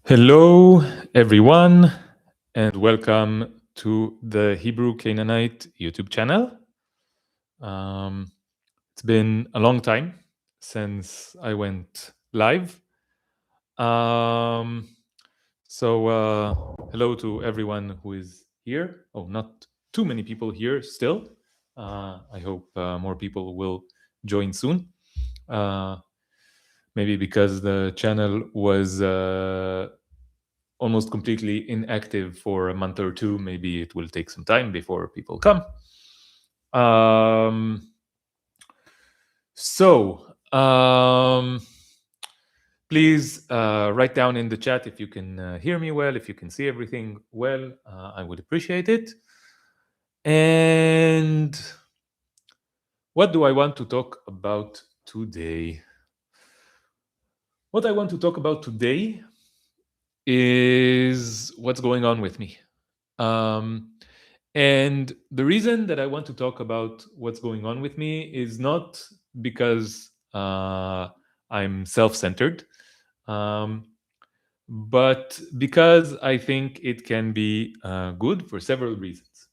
Hello, everyone, and welcome to the Hebrew Canaanite YouTube channel. It's been a long time since I went live. Um, hello to everyone who is here. Oh, not too many people here still. I hope more people will join soon. Uh, Maybe because the channel was almost completely inactive for a month or two. Maybe it will take some time before people come. Um, so, please write down in the chat if you can hear me well, if you can see everything well. I would appreciate it. And what do I want to talk about today? What I want to talk about today is what's going on with me. And the reason that I want to talk about what's going on with me is not because I'm self centered, um, but because I think it can be good for several reasons.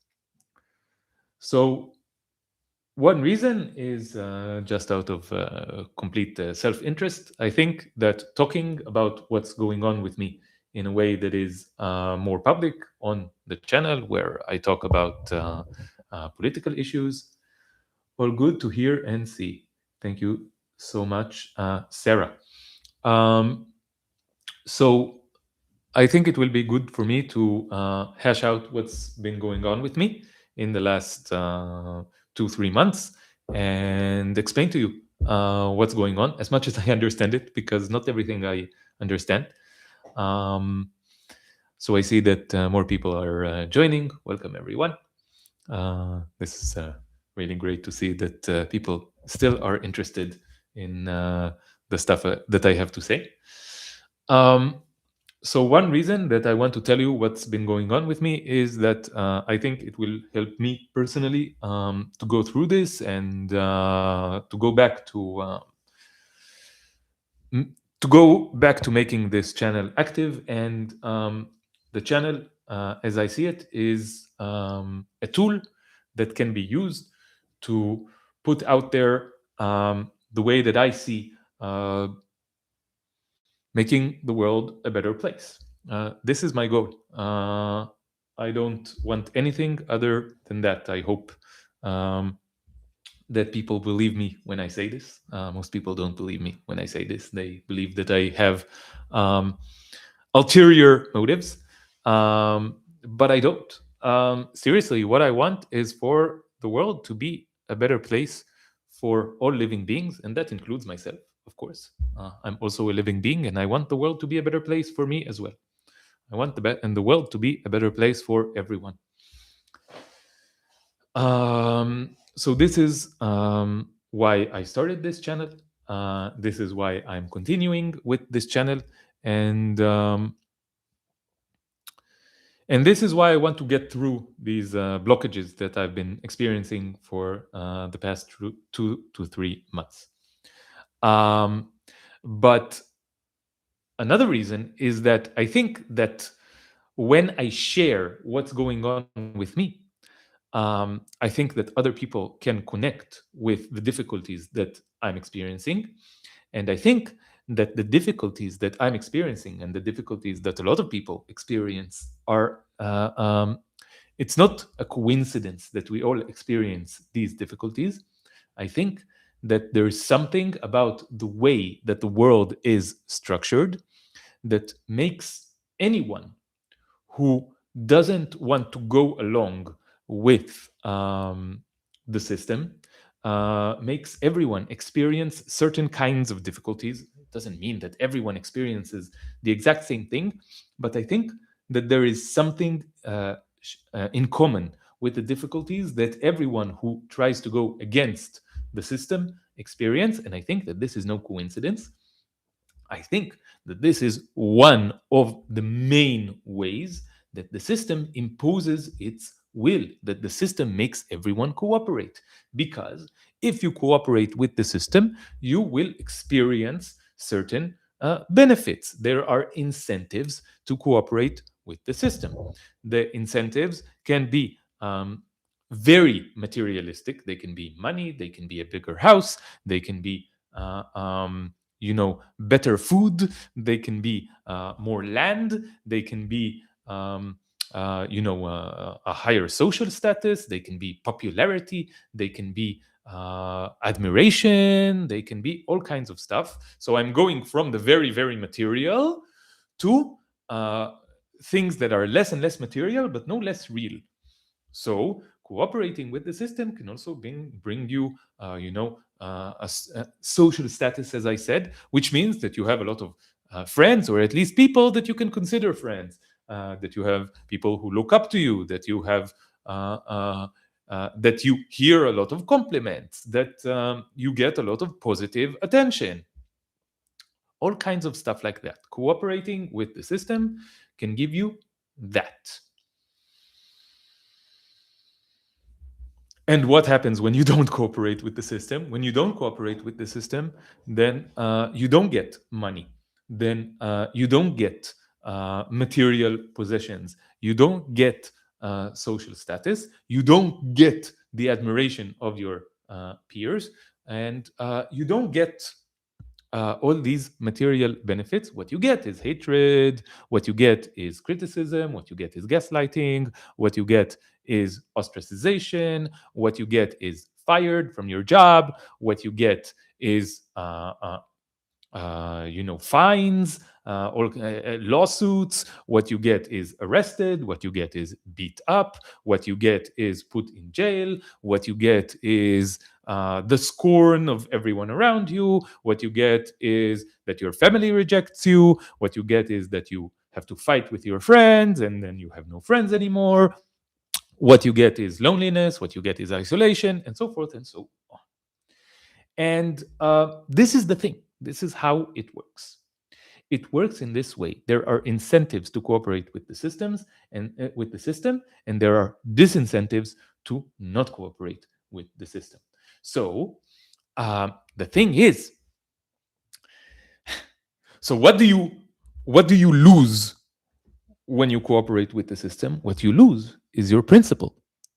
So, one reason is just out of complete self interest. I think that talking about what's going on with me in a way that is more public on the channel, where I talk about political issues, all good to hear and see. Thank you so much, Sarah. Um, so, I think it will be good for me to hash out what's been going on with me in the last 2-3 months and explain to you what's going on as much as I understand it, because not everything I understand. So I see that more people are joining. Welcome, everyone. This is really great to see that people still are interested in the stuff that I have to say. So one reason that I want to tell you what's been going on with me is that I think it will help me personally to go through this and to go back to making this channel active. And the channel, as I see it, is a tool that can be used to put out there the way that I see making the world a better place. This is my goal. I don't want anything other than that. I hope that people believe me when I say this. Most people don't believe me when I say this. They believe that I have ulterior motives, but I don't. Seriously, what I want is for the world to be a better place for all living beings, and that includes myself, of course. I'm also a living being, and I want the world to be a better place for me as well. I want the world to be a better place for everyone. So this is why I started this channel. This is why I'm continuing with this channel, and this is why I want to get through these blockages that I've been experiencing for the past 2 to 3 months. But another reason is that I think that when I share what's going on with me, I think that other people can connect with the difficulties that I'm experiencing. And I think that the difficulties that I'm experiencing and the difficulties that a lot of people experience are, it's not a coincidence that we all experience these difficulties. I think that there is something about the way that the world is structured that makes anyone who doesn't want to go along with the system, makes everyone experience certain kinds of difficulties. It doesn't mean that everyone experiences the exact same thing, but I think that there is something in common with the difficulties that everyone who tries to go against the system experience. And I think that this is no coincidence. I think that this is one of the main ways that the system imposes its will, that the system makes everyone cooperate. Because if you cooperate with the system, you will experience certain benefits. There are incentives to cooperate with the system. The incentives can be very materialistic. They can be money, they can be a bigger house, they can be better food, they can be more land, they can be a higher social status, they can be popularity, they can be admiration, they can be all kinds of stuff. So I'm going from the very, very material to uh, things that are less and less material, but no less real. So cooperating with the system can also bring you, a social status, as I said, which means that you have a lot of friends, or at least people that you can consider friends, that you have people who look up to you, that you have. That you hear a lot of compliments, that you get a lot of positive attention, all kinds of stuff like that. Cooperating with the system can give you that. And what happens when you don't cooperate with the system? When you don't cooperate with the system, then you don't get money. Then you don't get material possessions. You don't get social status. You don't get the admiration of your peers. And you don't get all these material benefits. What you get is hatred, what you get is criticism, what you get is gaslighting, what you get is ostracization, what you get is fired from your job, what you get is fines, or lawsuits. What you get is arrested. What you get is beat up. What you get is put in jail. What you get is the scorn of everyone around you. What you get is that your family rejects you. What you get is that you have to fight with your friends and then you have no friends anymore. What you get is loneliness. What you get is isolation, and so forth and so on. And this is the thing. This is how it works. It works in this way. There are incentives to cooperate with the systems and with the system, and there are disincentives to not cooperate with the system. So the thing is, so what do you lose when you cooperate with the system? What you lose is your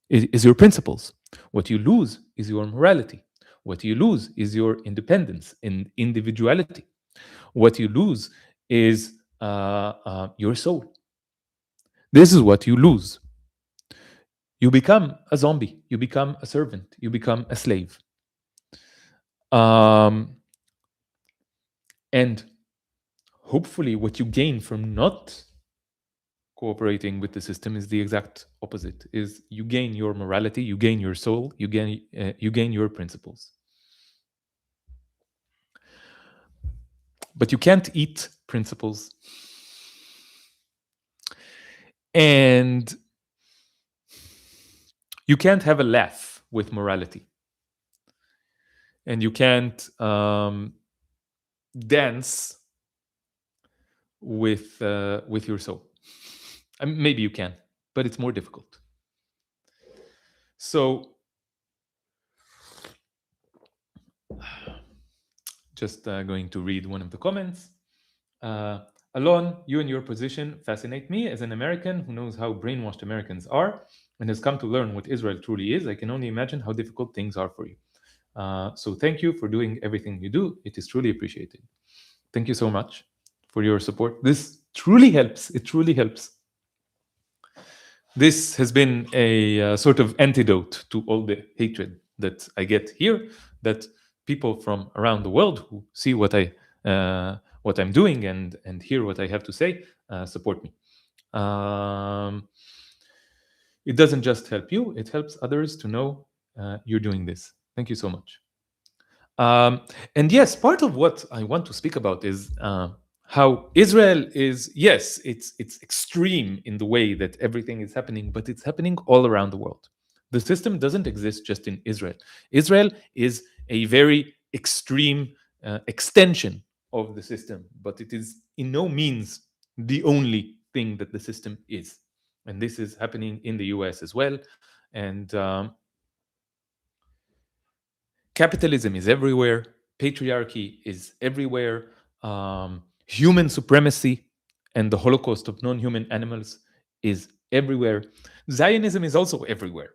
is your principles. What you lose is your morality. What you lose is your independence and individuality. What you lose is your soul. This is what you lose. You become a zombie. You become a servant. You become a slave. And hopefully, what you gain from not cooperating with the system is the exact opposite: is you gain your morality, you gain your soul, you gain your principles. But you can't eat principles. And you can't have a laugh with morality. And you can't dance with your soul. I mean, maybe you can, but it's more difficult. So, just going to read one of the comments. Alon, you and your position fascinate me. As an American who knows how brainwashed Americans are and has come to learn what Israel truly is, I can only imagine how difficult things are for you. So thank you for doing everything you do. It is truly appreciated. Thank you so much for your support. This truly helps. It truly helps. This has been a sort of antidote to all the hatred that I get here, that people from around the world who see what I'm doing and hear what I have to say support me. It doesn't just help you; it helps others to know you're doing this. Thank you so much. And yes, part of what I want to speak about is how Israel is, yes, it's extreme in the way that everything is happening, but it's happening all around the world. The system doesn't exist just in Israel. Israel is a very extreme extension of the system, but it is in no means the only thing that the system is. And this is happening in the US as well. And capitalism is everywhere. Patriarchy is everywhere. Human supremacy and the Holocaust of non human animals is everywhere. Zionism is also everywhere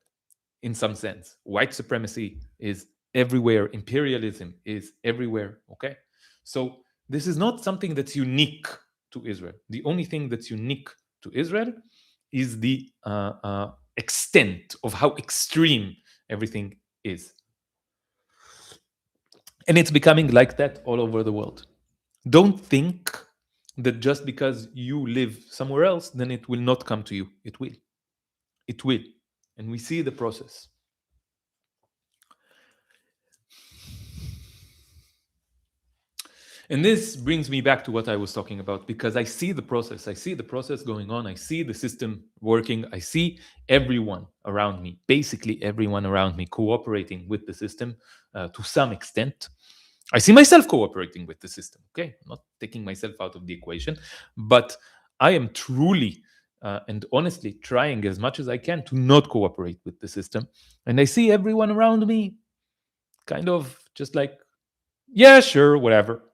in some sense. White supremacy is everywhere. Imperialism is everywhere. Okay. So this is not something that's unique to Israel. The only thing that's unique to Israel is the extent of how extreme everything is. And it's becoming like that all over the world. Don't think that just because you live somewhere else, then it will not come to you. It will. It will. And we see the process. And this brings me back to what I was talking about because I see the process. I see the process going on. I see the system working. I see everyone around me, basically everyone around me, cooperating with the system to some extent. I see myself cooperating with the system. Okay, I'm not taking myself out of the equation, but I am truly and honestly trying as much as I can to not cooperate with the system. And I see everyone around me kind of just like, yeah, sure, whatever.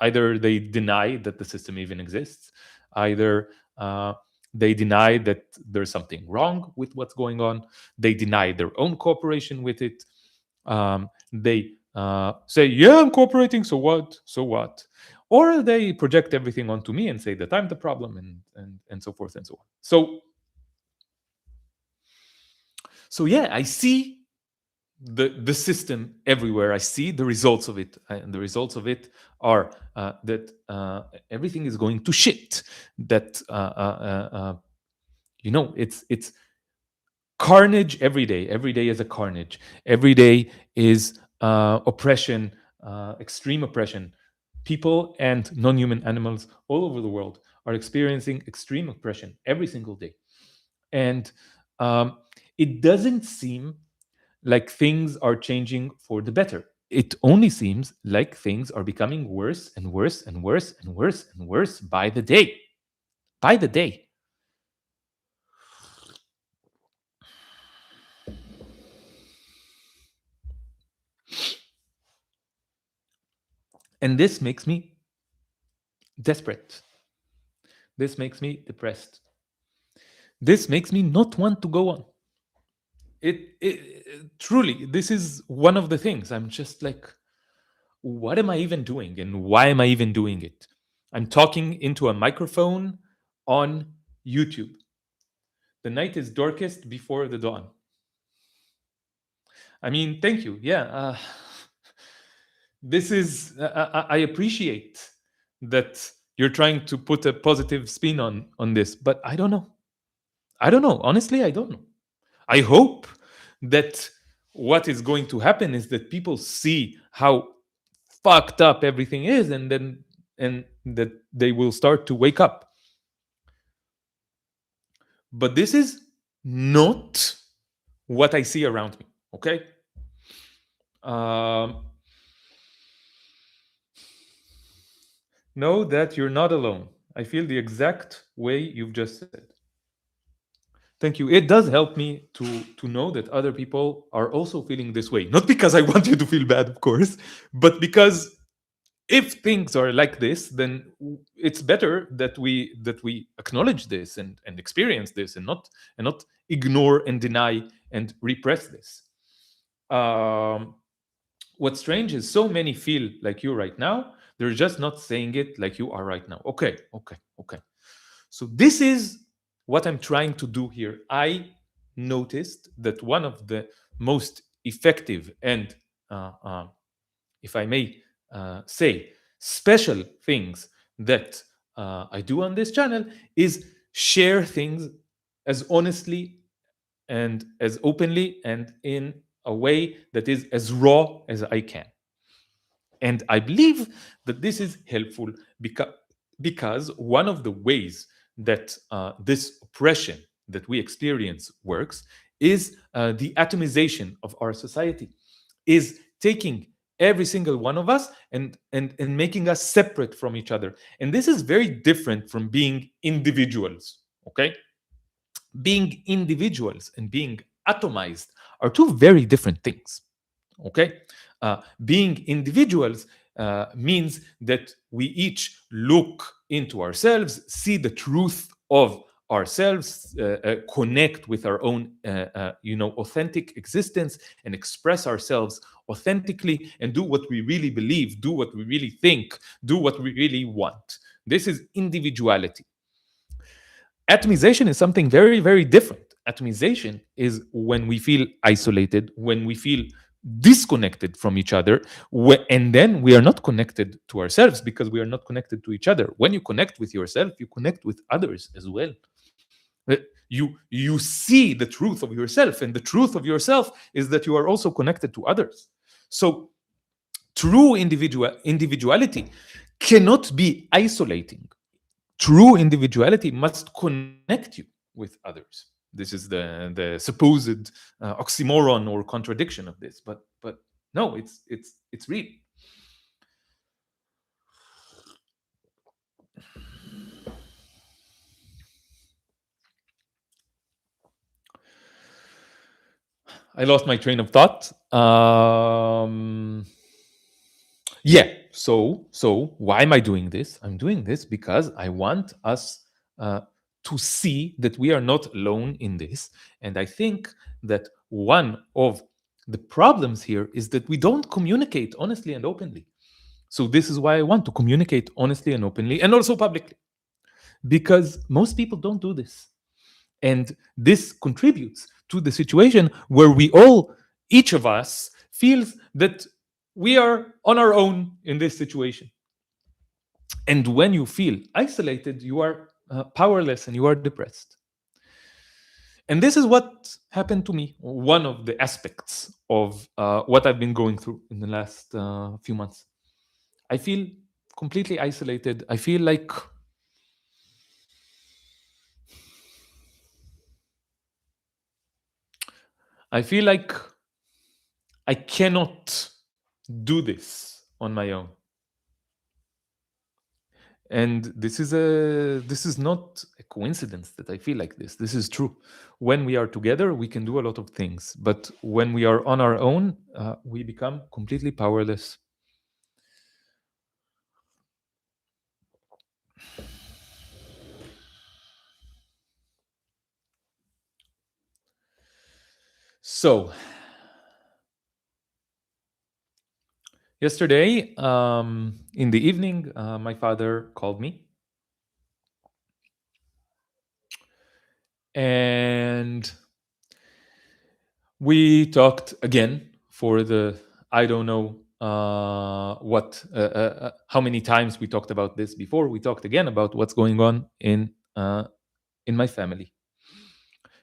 Either they deny that the system even exists, either uh, they deny that there's something wrong with what's going on, they deny their own cooperation with it. They say, yeah, I'm cooperating, so what? So what? Or they project everything onto me and say that I'm the problem, and so forth and so on. So yeah, I see the system everywhere. I see the results of it, and the results of it are that everything is going to shit. That it's carnage every day. Every day is a carnage. Every day is oppression, extreme oppression. People and non-human animals all over the world are experiencing extreme oppression every single day, and it doesn't seem like things are changing for the better. It only seems like things are becoming worse and worse and worse and worse and worse by the day. By the day. And this makes me desperate. This makes me depressed. This makes me not want to go on. It truly, this is one of the things. I'm just like, what am I even doing and why am I even doing it? I'm talking into a microphone on YouTube. The night is darkest before the dawn. I mean, thank you. Yeah, this is. I appreciate that you're trying to put a positive spin on this, but I don't know. I don't know. Honestly, I don't know. I hope that what is going to happen is that people see how fucked up everything is, and that they will start to wake up. But this is not what I see around me. Okay. Um, know that you're not alone. I feel the exact way you've just said. Thank you. It does help me to know that other people are also feeling this way. Not because I want you to feel bad, of course, but because if things are like this, then it's better that we acknowledge this and experience this and not ignore and deny and repress this. Um, what's strange is so many feel like you right now. They're just not saying it like you are right now. Okay, okay, okay. So this is what I'm trying to do here. I noticed that one of the most effective and, if I may say, special things that I do on this channel is share things as honestly and as openly and in a way that is as raw as I can. And I believe that this is helpful because one of the ways that this oppression that we experience works is the atomization of our society, is taking every single one of us and making us separate from each other. And this is very different from being individuals, okay? Being individuals and being atomized are two very different things, okay? Being individuals means that we each look into ourselves, see the truth of ourselves, connect with our own, authentic existence, and express ourselves authentically, and do what we really believe, do what we really think, do what we really want. This is individuality. Atomization is something very, very different. Atomization is when we feel isolated, when we feel disconnected from each other, and then we are not connected to ourselves because we are not connected to each other. When you connect with yourself, you connect with others as well. You see the truth of yourself, and the truth of yourself is that you are also connected to others. So true individuality cannot be isolating. True individuality must connect you with others. This is the supposed oxymoron or contradiction of this, but no, it's real. I lost my train of thought. Yeah. So why am I doing this? I'm doing this because I want us to see that we are not alone in this. And I think that one of the problems here is that we don't communicate honestly and openly. So this is why I want to communicate honestly and openly, and also publicly, because most people don't do this. And this contributes to the situation where we all, each of us, feels that we are on our own in this situation. And when you feel isolated, you are powerless and you are depressed. And this is what happened to me. One of the aspects of what I've been going through in the last few months. I feel completely isolated. I feel like I cannot do this on my own. And this is not a coincidence that I feel like this. This is true. When we are together, we can do a lot of things, but when we are on our own, we become completely powerless. So yesterday, in the evening, my father called me, and we talked again for the, I don't know how many times we talked about this before. We talked again about what's going on in my family,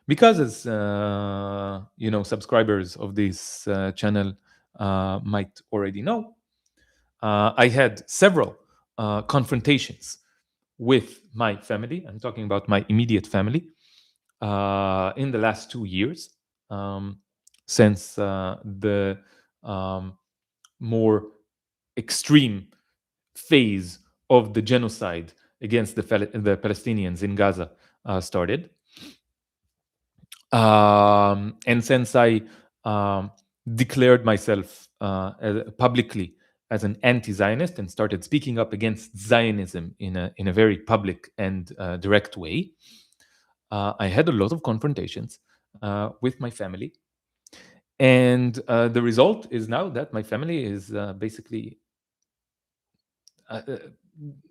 because as subscribers of this channel might already know, I had several confrontations with my family. I'm talking about my immediate family in the last 2 years, since the more extreme phase of the genocide against the Palestinians in Gaza started. And since I declared myself publicly as an anti-Zionist and started speaking up against Zionism in a very public and direct way, I had a lot of confrontations with my family. And the result is now that my family is basically, uh, uh,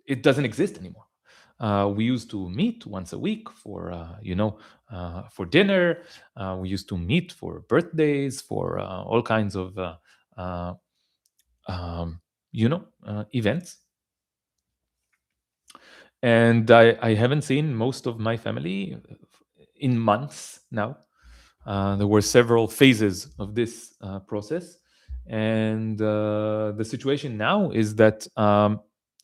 it doesn't exist anymore. We used to meet once a week for dinner. We used to meet for birthdays, for all kinds of uh, events. And I haven't seen most of my family in months now. There were several phases of this process, and the situation now is that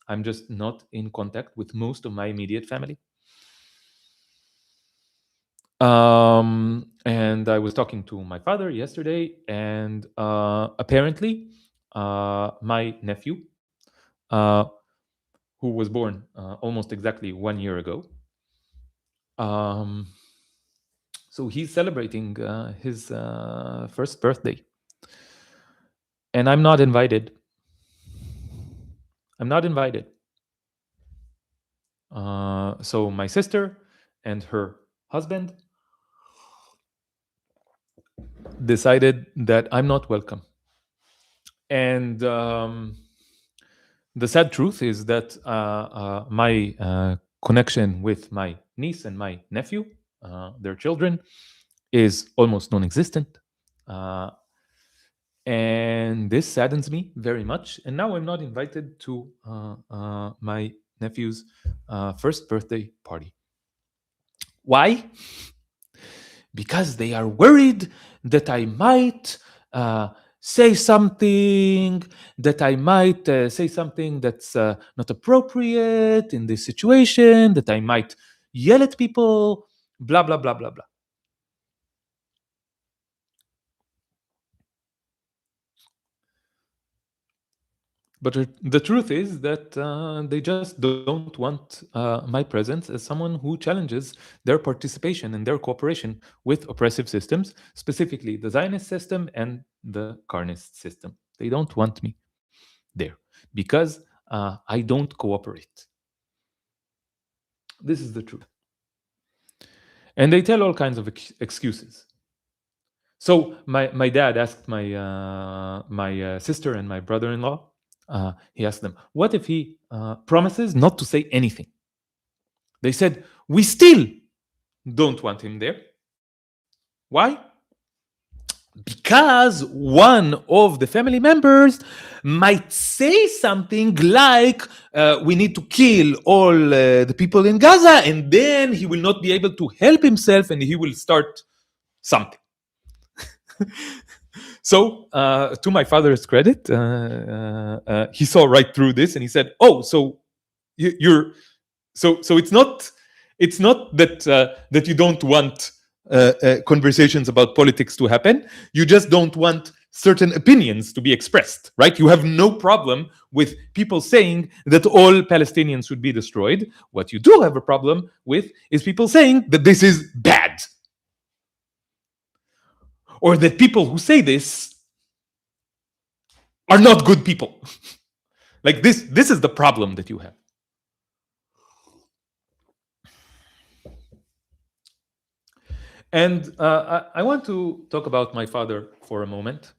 I'm just not in contact with most of my immediate family. And I was talking to my father yesterday, and apparently, my nephew, uh, who was born almost exactly 1 year ago, um, so he's celebrating his first birthday, and I'm not invited. I'm not invited. So my sister and her husband decided that I'm not welcome. And the sad truth is that my connection with my niece and my nephew, their children, is almost non existent. Uh, and this saddens me very much. And now I'm not invited to my nephew's first birthday party. Why? Because they are worried that I might say something, that I might say something that's not appropriate in this situation, that I might yell at people, blah, blah, blah, blah, blah. But the truth is that they just don't want my presence as someone who challenges their participation and their cooperation with oppressive systems, specifically the Zionist system and the Carnist system. They don't want me there because I don't cooperate. This is the truth. And they tell all kinds of excuses. So my dad asked my sister and my brother-in-law. He asked them, "What if he promises not to say anything?" They said, "We still don't want him there. Why? Because one of the family members might say something like, we need to kill all the people in Gaza, and then he will not be able to help himself and he will start something." So, to my father's credit, he saw right through this and he said, "Oh, so you're so it's not that you don't want conversations about politics to happen. You just don't want certain opinions to be expressed, right? You have no problem with people saying that all Palestinians should be destroyed. What you do have a problem with is people saying that this is bad, or that people who say this are not good people." Like this is the problem that you have. And I want to talk about my father for a moment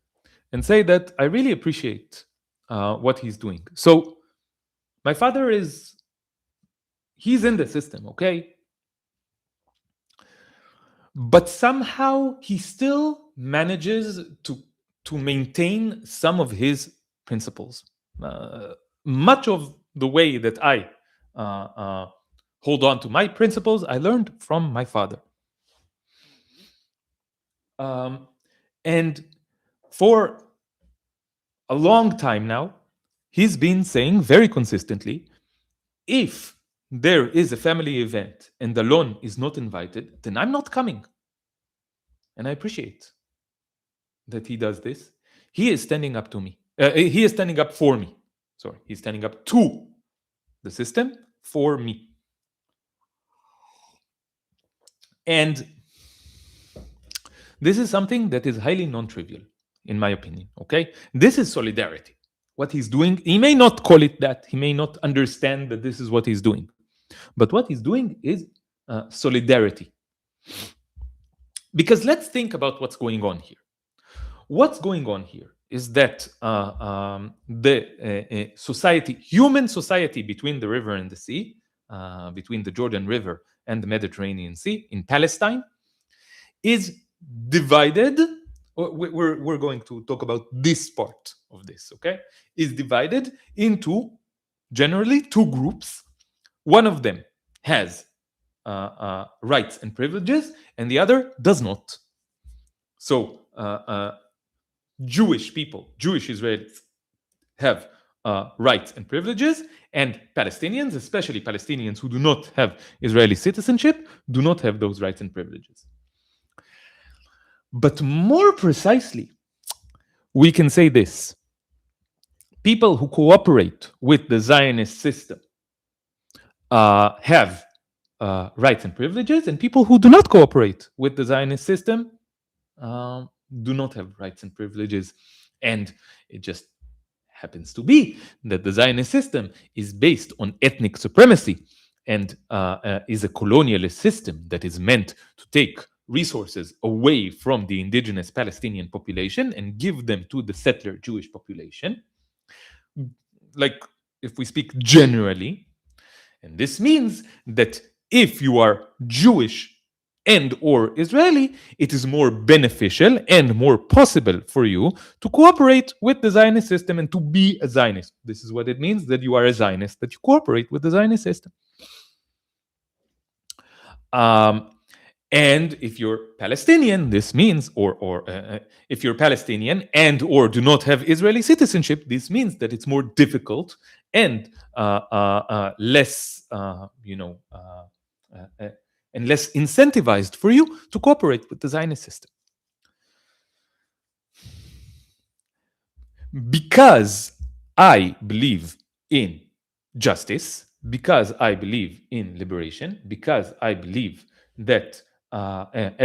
and say that I really appreciate what he's doing. So my father he's in the system, okay? But somehow he still manages to maintain some of his principles. Much of the way that I hold on to my principles, I learned from my father. And for a long time now, he's been saying very consistently, if there is a family event and the loan is not invited, then I'm not coming. And I appreciate that he does this. He is standing up to me. He is standing up for me. Sorry, he's standing up to the system for me. And this is something that is highly non-trivial, in my opinion. Okay, this is solidarity. What he's doing, he may not call it that. He may not understand that this is what he's doing, but what he's doing is solidarity. Because let's think about what's going on here. What's going on here is that the society, human society between the river and the sea, between the Jordan River and the Mediterranean Sea in Palestine, is divided. We're going to talk about this part of this, okay? Is divided into generally two groups. One of them has rights and privileges, and the other does not. So, Jewish people, Jewish Israelis, have rights and privileges, and Palestinians, especially Palestinians who do not have Israeli citizenship, do not have those rights and privileges. But more precisely, we can say this: people who cooperate with the Zionist system have rights and privileges, and people who do not cooperate with the Zionist system do not have rights and privileges. And it just happens to be that the Zionist system is based on ethnic supremacy and is a colonialist system that is meant to take resources away from the indigenous Palestinian population and give them to the settler Jewish population. Like, if we speak generally, and this means that if you are Jewish and or Israeli, it is more beneficial and more possible for you to cooperate with the Zionist system and to be a Zionist. This is what it means that you are a Zionist, that you cooperate with the Zionist system. Um, and if you're Palestinian, this means, or if you're Palestinian and or do not have Israeli citizenship, this means that it's more difficult and less, and less incentivized for you to cooperate with the Zionist system. Because I believe in justice, because I believe in liberation, because I believe that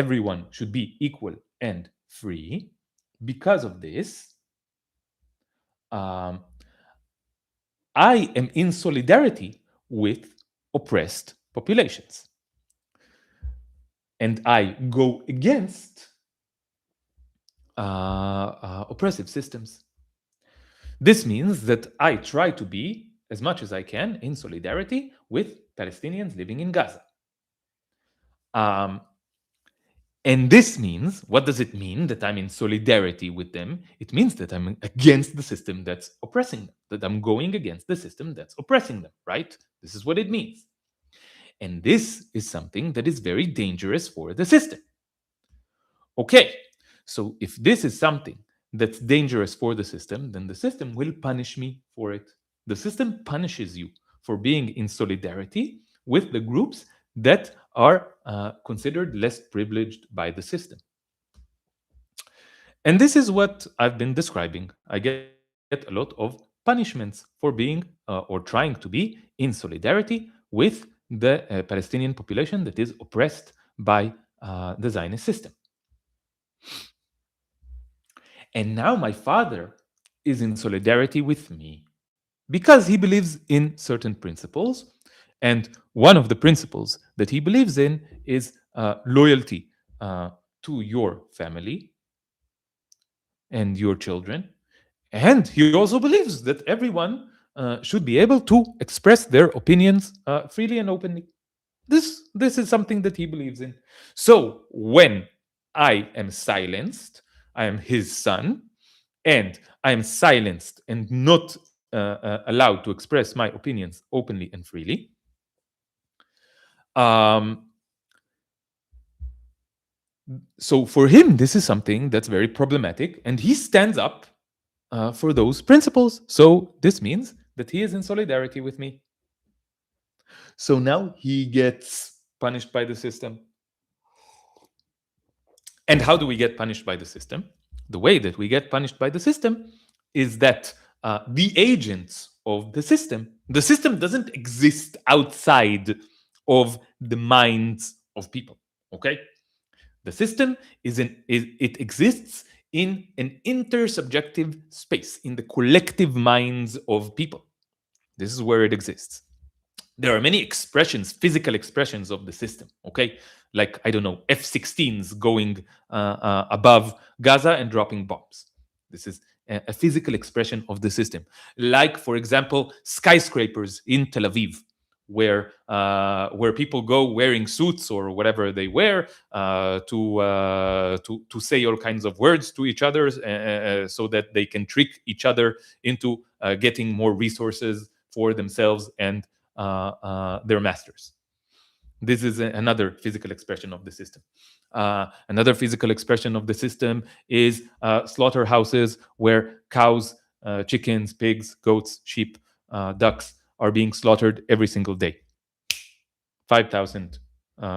everyone should be equal and free, because of this, um, I am in solidarity with oppressed populations. And I go against oppressive systems. This means that I try to be, as much as I can, in solidarity with Palestinians living in Gaza. And this means, what does it mean that I'm in solidarity with them? It means that I'm against the system that's oppressing them, that I'm going against the system that's oppressing them, right? This is what it means. And this is something that is very dangerous for the system. Okay, so if this is something that's dangerous for the system, then the system will punish me for it. The system punishes you for being in solidarity with the groups that are considered less privileged by the system. And this is what I've been describing. I get a lot of punishments for being or trying to be in solidarity with the Palestinian population that is oppressed by the Zionist system. And now my father is in solidarity with me because he believes in certain principles. And one of the principles that he believes in is loyalty to your family and your children. And he also believes that everyone should be able to express their opinions freely and openly. This is something that he believes in. So when I am silenced, I am his son, and I am silenced and not allowed to express my opinions openly and freely. Um, so for him, this is something that's very problematic, and he stands up for those principles. So this means that he is in solidarity with me. So now he gets punished by the system. And how do we get punished by the system? The way that we get punished by the system is that the agents of the system doesn't exist outside of the minds of people. Okay, the system it exists in an intersubjective space in the collective minds of people. This is where it exists. There are many expressions, physical expressions of the system. Okay, like I don't know, F-16s going above Gaza and dropping bombs. This is a physical expression of the system. Like, for example, skyscrapers in Tel Aviv, where people go wearing suits or whatever they wear to say all kinds of words to each other, so that they can trick each other into getting more resources for themselves and their masters. This is another physical expression of the system. Another physical expression of the system is slaughterhouses where cows, chickens, pigs, goats, sheep, ducks are being slaughtered every single day. 5,000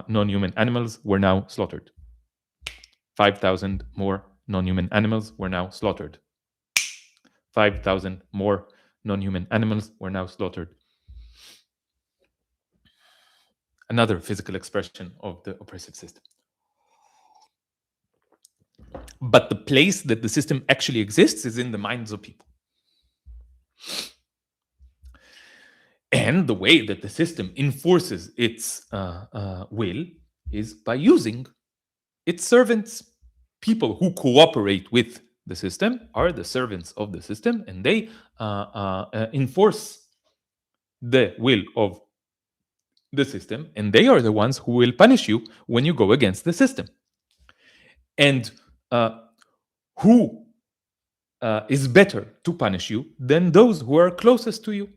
non-human animals were now slaughtered. 5,000 more non-human animals were now slaughtered. 5,000 more non-human animals were now slaughtered. Another physical expression of the oppressive system. But the place that the system actually exists is in the minds of people. And the way that the system enforces its will is by using its servants. People who cooperate with the system are the servants of the system, and they enforce the will of the system, and they are the ones who will punish you when you go against the system. And who is better to punish you than those who are closest to you?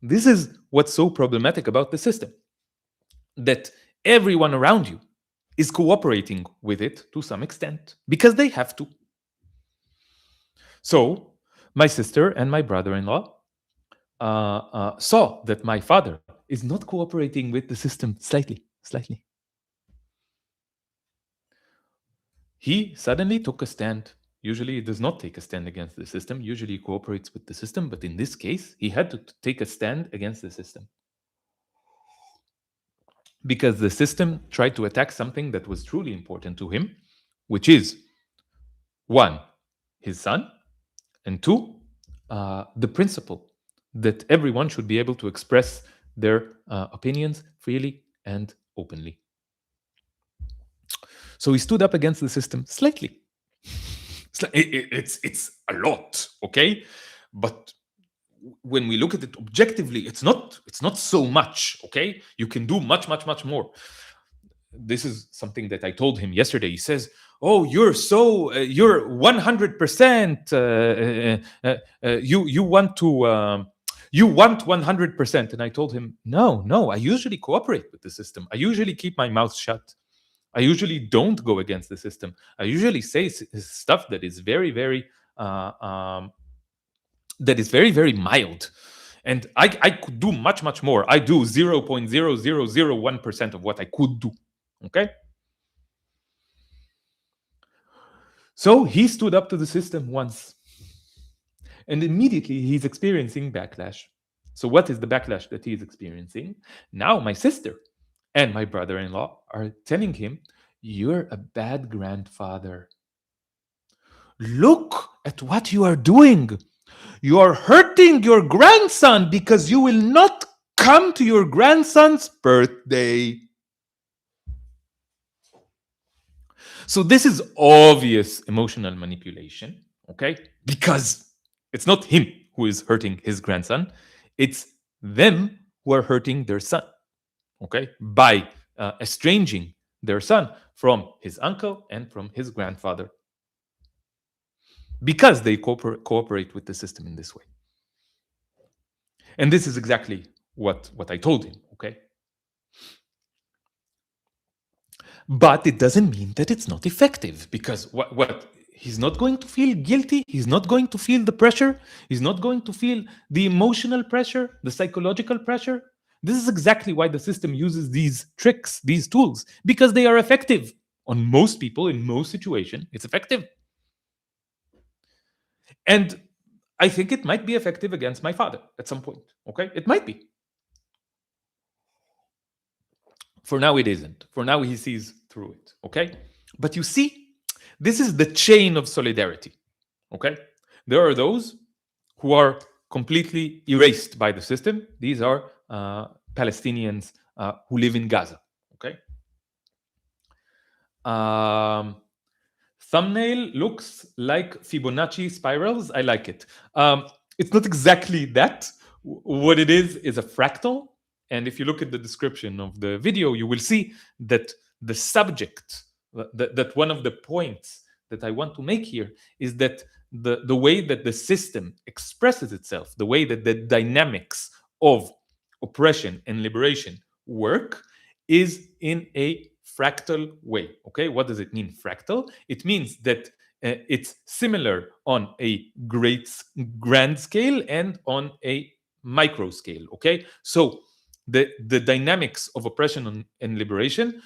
This is what's so problematic about the system, that everyone around you is cooperating with it to some extent because they have to. So, my sister and my brother in law saw that my father is not cooperating with the system slightly. He suddenly took a stand. Usually, he does not take a stand against the system. Usually, he cooperates with the system. But in this case, he had to take a stand against the system because the system tried to attack something that was truly important to him, which is one, his son, and two, the principle that everyone should be able to express their opinions freely and openly. So he stood up against the system slightly. It's a lot, okay, but when we look at it objectively, it's not so much, okay. You can do much more. This is something that I told him yesterday. He says, "Oh, you're 100%. You want to." You want 100%. And I told him, no, I usually cooperate with the system. I usually keep my mouth shut. I usually don't go against the system. I usually say stuff that is uh, um, very mild. And I could do much more. I do 0.0001% of what I could do. Okay? So he stood up to the system once. And immediately he's experiencing backlash. So what is the backlash that he's experiencing? Now my sister and my brother-in-law are telling him, "You're a bad grandfather. Look at what you are doing. You are hurting your grandson because you will not come to your grandson's birthday." So this is obvious emotional manipulation, okay? Because it's not him who is hurting his grandson, it's them who are hurting their son, okay? By estranging their son from his uncle and from his grandfather because they cooperate with the system in this way. And this is exactly what I told him, okay? But it doesn't mean that it's not effective, because what he's not going to feel guilty, he's not going to feel the pressure, he's not going to feel the emotional pressure, the psychological pressure. This is exactly why the system uses these tricks, these tools, because they are effective on most people in most situations. It's effective. And I think it might be effective against my father at some point. Okay, it might be. For now, it isn't. For now, he sees through it. Okay, but you see, this is the chain of solidarity. Okay, there are those who are completely erased by the system. These are Palestinians who live in Gaza. Okay. Um, Thumbnail looks like Fibonacci spirals. I like it. It's not exactly that. What it is a fractal. And if you look at the description of the video, you will see that the subject, that one of the points that I want to make here is that the way that the system expresses itself, the way that the dynamics of oppression and liberation work, is in a fractal way. Okay, what does it mean, fractal? It means that it's similar on a grand scale and on a micro scale. Okay, so the dynamics of oppression and liberation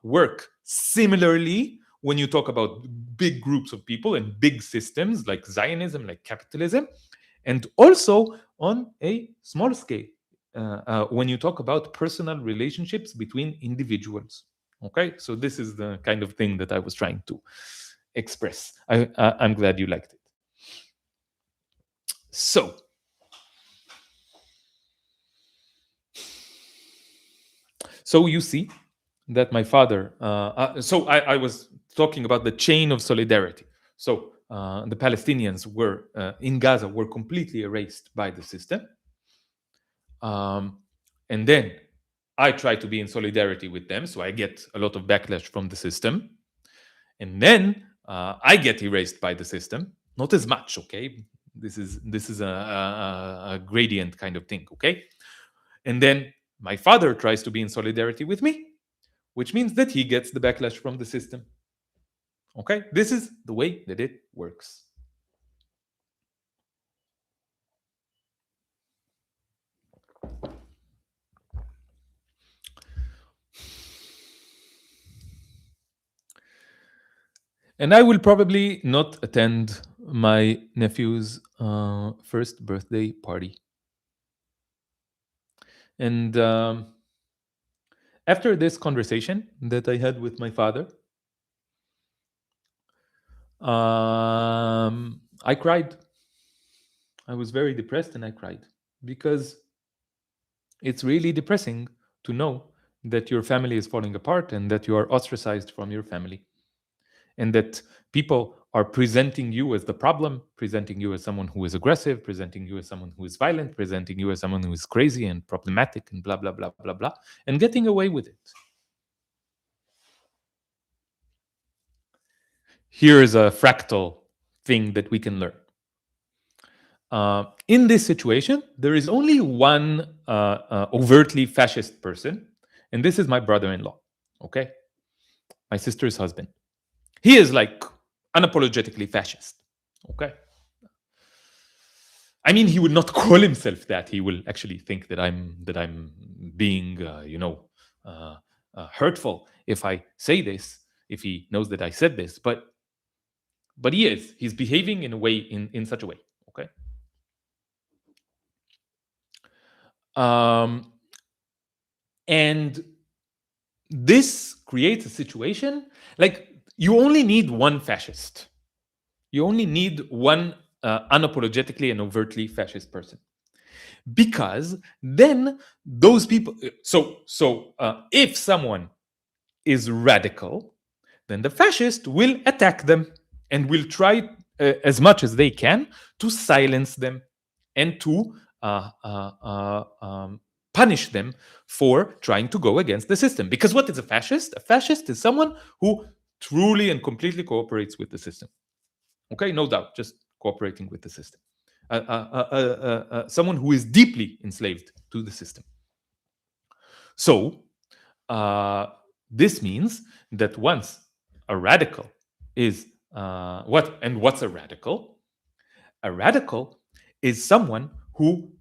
work similarly when you talk about big groups of people and big systems like Zionism, like capitalism, and also on a small scale when you talk about personal relationships between individuals. Okay, so this is the kind of thing that I was trying to express. I'm glad you liked it. So So you see that my father, so I was talking about the chain of solidarity. So the Palestinians were in Gaza were completely erased by the system. Um, and then I try to be in solidarity with them, so I get a lot of backlash from the system. And then I get erased by the system. Not as much, okay? This is a gradient kind of thing, okay? And then my father tries to be in solidarity with me, which means that he gets the backlash from the system. Okay, this is the way that it works. And I will probably not attend my nephew's first birthday party. And after this conversation that I had with my father, I cried. I was very depressed and I cried because it's really depressing to know that your family is falling apart and that you are ostracized from your family and that people are presenting you as the problem, presenting you as someone who is aggressive, presenting you as someone who is violent, presenting you as someone who is crazy and problematic and blah, blah, blah, blah, blah, and getting away with it. Here is a fractal thing that we can learn. In this situation, there is only one overtly fascist person, and this is my brother in law, okay? My sister's husband. He is like unapologetically fascist, okay? I mean, he would not call himself that. He will actually think that I'm being, hurtful if I say this, if he knows that I said this. But he is. He's behaving in a way, in such a way. Okay. And this creates a situation like you only need one fascist. You only need one unapologetically and overtly fascist person, because then those people. So if someone is radical, then the fascist will attack them and will try as much as they can to silence them and to punish them for trying to go against the system. Because what is a fascist? A fascist is someone who truly and completely cooperates with the system. Okay, no doubt, just cooperating with the system. Someone who is deeply enslaved to the system. So, this means that once a radical is what's a radical? A radical is someone who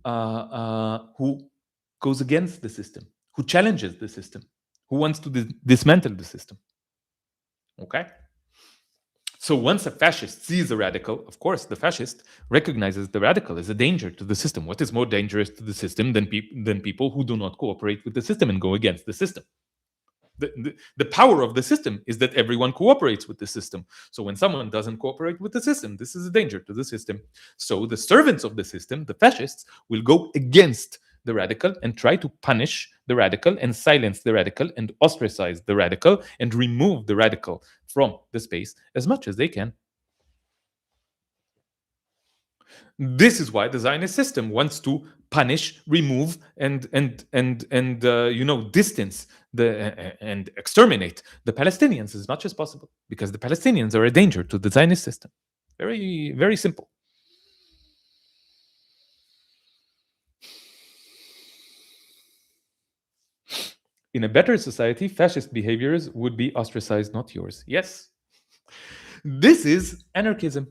goes against the system, who challenges the system, who wants to dismantle the system. Okay. So once a fascist sees a radical, of course, the fascist recognizes the radical as a danger to the system. What is more dangerous to the system than people who do not cooperate with the system and go against the system? The power of the system is that everyone cooperates with the system. So when someone doesn't cooperate with the system, this is a danger to the system. So the servants of the system, the fascists, will go against the radical and try to punish the radical and silence the radical and ostracize the radical and remove the radical from the space as much as they can. This is why the Zionist system wants to punish, remove, and distance and exterminate the Palestinians as much as possible, because the Palestinians are a danger to the Zionist system. Very, very simple. In a better society, fascist behaviors would be ostracized, not yours. Yes. This is anarchism.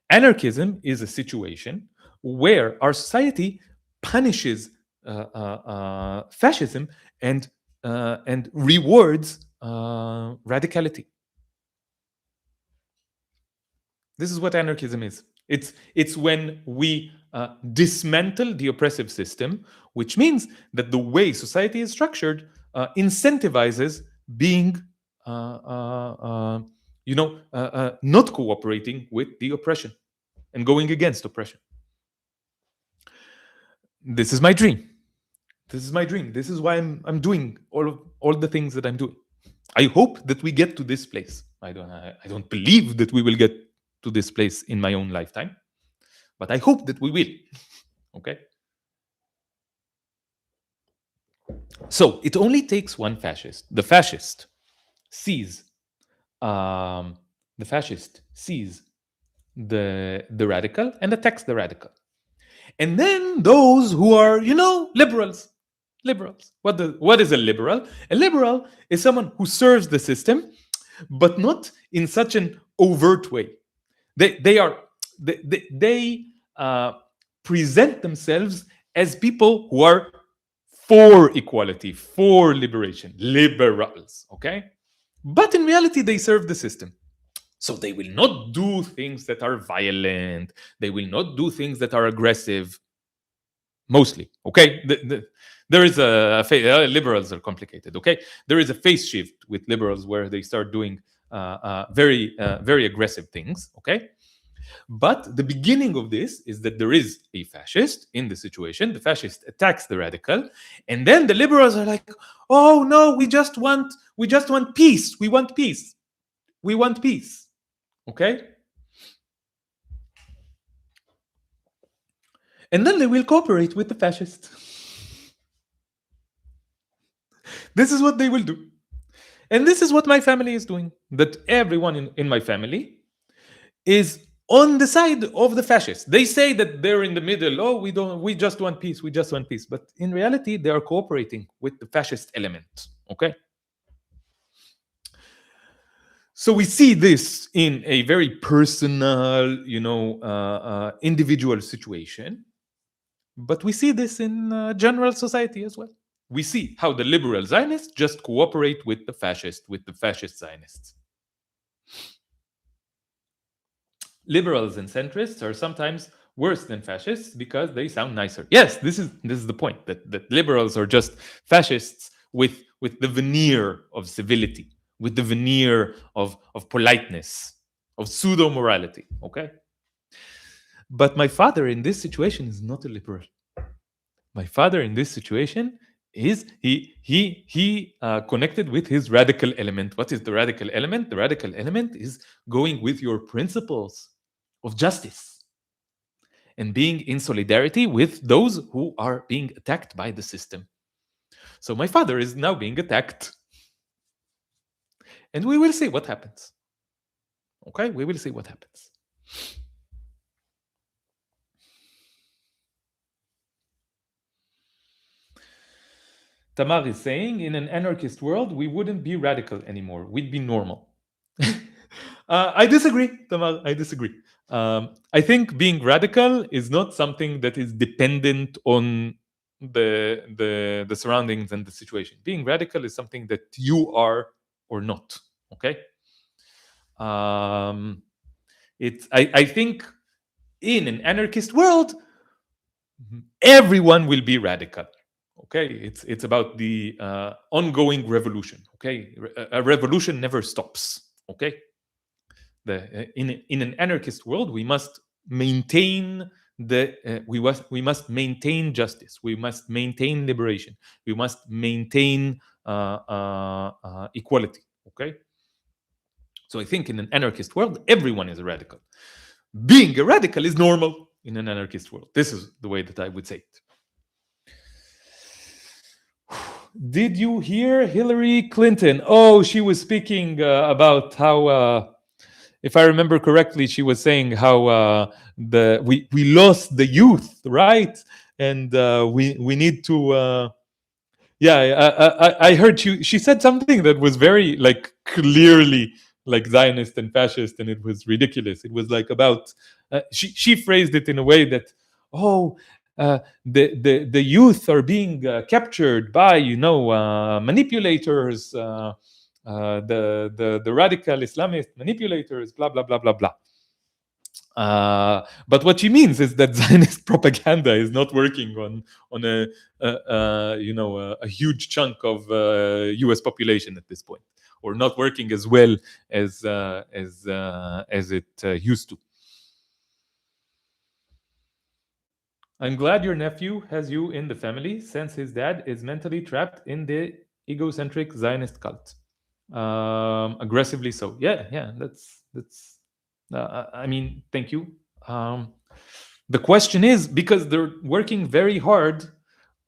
Anarchism is a situation where our society punishes fascism and rewards radicality. This is what anarchism is. It's when we dismantle the oppressive system, which means that the way society is structured incentivizes being not cooperating with the oppression and going against oppression. This is my dream. This is my dream. This is why I'm doing all the things that I'm doing. I hope that we get to this place. I don't believe that we will get to this place in my own lifetime, but I hope that we will. Okay. So it only takes one fascist. Sees um, the fascist sees the radical and attacks the radical. And then those who are, liberals. Liberals. What is a liberal? A liberal is someone who serves the system, but not in such an overt way. They present themselves as people who are for equality, for liberation, liberals. Okay, but in reality, they serve the system. So they will not do things that are violent. They will not do things that are aggressive. Mostly, okay. There is liberals are complicated. Okay, there is a phase shift with liberals where they start doing very aggressive things. Okay, but the beginning of this is that there is a fascist in the situation. The fascist attacks the radical, and then the liberals are like, "Oh no, we just want peace. We want peace. We want peace." Okay, and then they will cooperate with the fascist. This is what they will do. And this is what my family is doing. That everyone in my family is on the side of the fascists. They say that they're in the middle. Oh, we just want peace. We just want peace. But in reality, they are cooperating with the fascist element. Okay. So we see this in a very personal, individual situation. But we see this in general society as well. We see how the liberal Zionists just cooperate with the fascist Zionists. Liberals and centrists are sometimes worse than fascists because they sound nicer. Yes, this is the point, that liberals are just fascists with the veneer of civility, with the veneer of politeness, of pseudo morality. Okay, but my father in this situation is not a liberal. My father in this situation is he connected with his radical element. What is the radical element? The radical element is going with your principles of justice and being in solidarity with those who are being attacked by the system. So my father is now being attacked, and we will see what happens. Okay, we will see what happens. Tamar is saying, in an anarchist world, we wouldn't be radical anymore. We'd be normal. I disagree, Tamar. I disagree. I think being radical is not something that is dependent on the surroundings and the situation. Being radical is something that you are or not. Okay. I think in an anarchist world, everyone will be radical. Okay, it's about the ongoing revolution. Okay, a revolution never stops. Okay, in an anarchist world, we must maintain we must maintain justice. We must maintain liberation. We must maintain equality. Okay, so I think in an anarchist world, everyone is a radical. Being a radical is normal in an anarchist world. This is the way that I would say it. Did you hear Hillary Clinton? Oh, she was speaking about how, if I remember correctly, she was saying how we lost the youth, right? And we need to. I heard she said something that was very like clearly like Zionist and fascist, and it was ridiculous. It was like about she phrased it in a way that, oh, the youth are being captured by manipulators, the radical Islamist manipulators, blah blah blah blah blah. But what she means is that Zionist propaganda is not working on a huge chunk of U.S. population at this point, or not working as well as it used to. I'm glad your nephew has you in the family since his dad is mentally trapped in the egocentric Zionist cult. Aggressively so. Yeah, yeah, that's I mean, thank you. Um, the question is because they're working very hard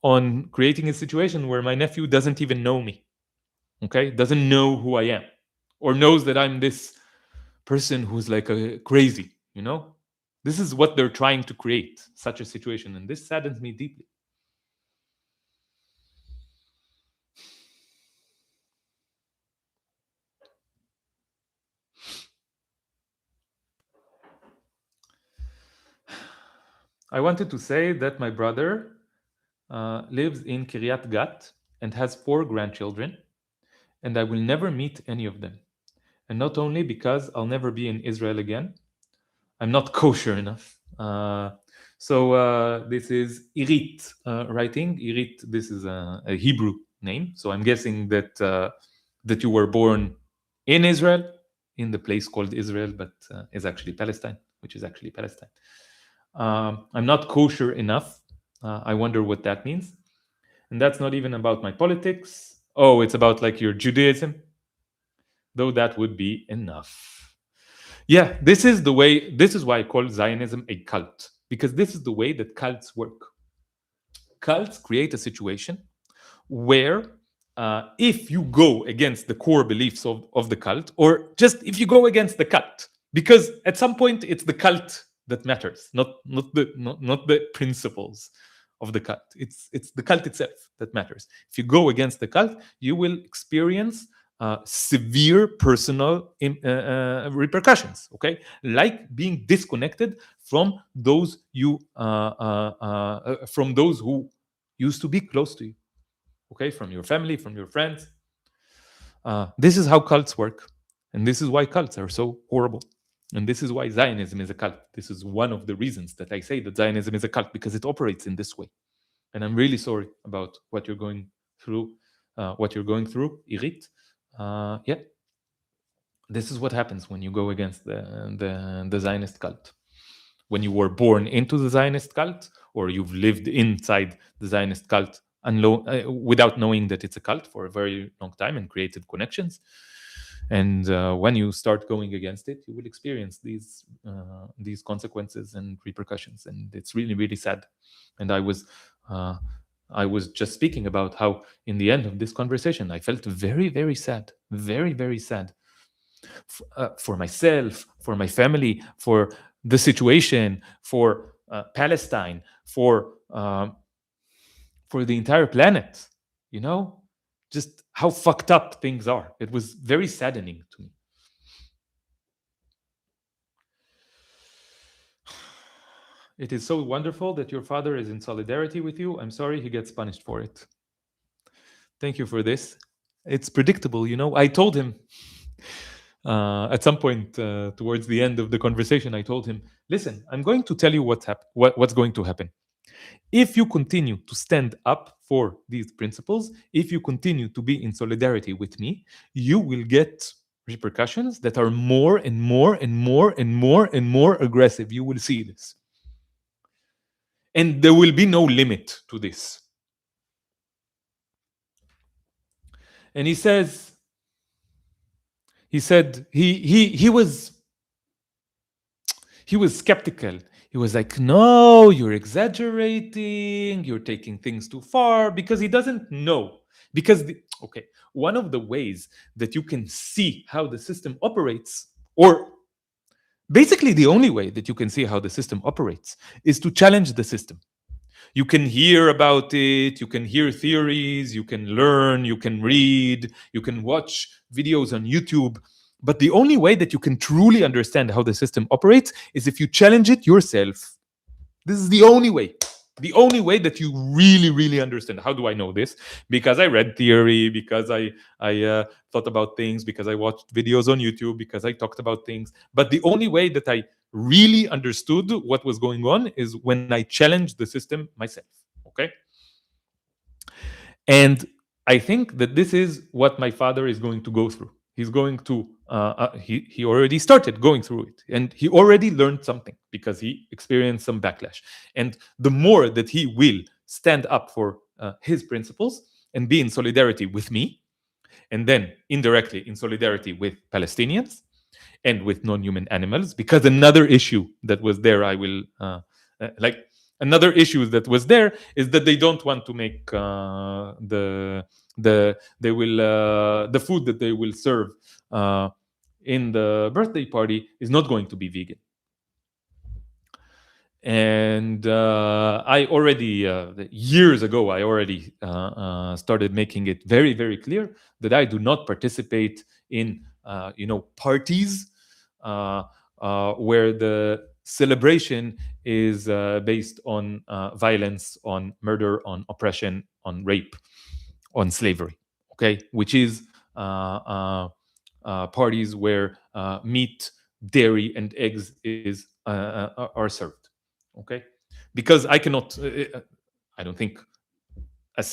on creating a situation where my nephew doesn't even know me, okay? Doesn't know who I am or knows that I'm this person who's like a crazy, you know? This is what they're trying to create, such a situation, and this saddens me deeply. I wanted to say that my brother lives in Kiryat Gat and has 4 grandchildren, and I will never meet any of them. And not only because I'll never be in Israel again, I'm not kosher enough. So this is Irit writing. Irit, this is a Hebrew name. So I'm guessing that you were born in Israel, in the place called Israel, but is actually Palestine, which is actually Palestine. I'm not kosher enough. I wonder what that means. And that's not even about my politics. Oh, it's about like your Judaism, though that would be enough. Yeah, this is why I call Zionism a cult, because this is the way that cults work. Cults create a situation where if you go against the core beliefs of the cult, or just if you go against the cult, because at some point it's the cult that matters, not the principles of the cult. It's the cult itself that matters. If you go against the cult, you will experience severe personal repercussions. Okay, like being disconnected from those who used to be close to you, okay, from your family, from your friends. This is how cults work. And this is why cults are so horrible. And this is why Zionism is a cult. This is one of the reasons that I say that Zionism is a cult, because it operates in this way. And I'm really sorry about what you're going through, Irit. Yeah, this is what happens when you go against the Zionist cult. When you were born into the Zionist cult, or you've lived inside the Zionist cult without knowing that it's a cult for a very long time and created connections. And when you start going against it, you will experience these consequences and repercussions, and it's really, really sad. And uh, I was just speaking about how, in the end of this conversation, I felt very, very sad, very, very sad for myself, for my family, for the situation, for Palestine, for the entire planet. You know, just how fucked up things are. It was very saddening to me. It is so wonderful that your father is in solidarity with you. I'm sorry he gets punished for it. Thank you for this. It's predictable, you know. I told him at some point towards the end of the conversation, I told him, listen, I'm going to tell you what's going to happen. If you continue to stand up for these principles, if you continue to be in solidarity with me, you will get repercussions that are more and more and more and more and more aggressive. You will see this. And there will be no limit to this. And he said he was skeptical. He was like, no, you're exaggerating, you're taking things too far, because he doesn't know. Because, okay, one of the ways that you can see how the system operates, or basically the only way that you can see how the system operates, is to challenge the system. You can hear about it, you can hear theories, you can learn, you can read, you can watch videos on YouTube. But the only way that you can truly understand how the system operates is if you challenge it yourself. This is the only way. The only way that you really, really understand. How do I know this? Because I read theory, because I thought about things, because I watched videos on YouTube, because I talked about things. But the only way that I really understood what was going on is when I challenged the system myself. Okay? And I think that this is what my father is going to go through. he's going to he already started going through it, and he already learned something because he experienced some backlash. And the more that he will stand up for his principles and be in solidarity with me, and then indirectly in solidarity with Palestinians and with non-human animals, because another issue that was there, I will like another issue that was there is that they don't want to make the food that they will serve uh, in the birthday party is not going to be vegan. And I already years ago I already started making it very, very clear that I do not participate in parties where the celebration is based on violence, on murder, on oppression, on rape, on slavery. Okay, which is parties where meat, dairy, and eggs are served. Okay, because I cannot. I don't think a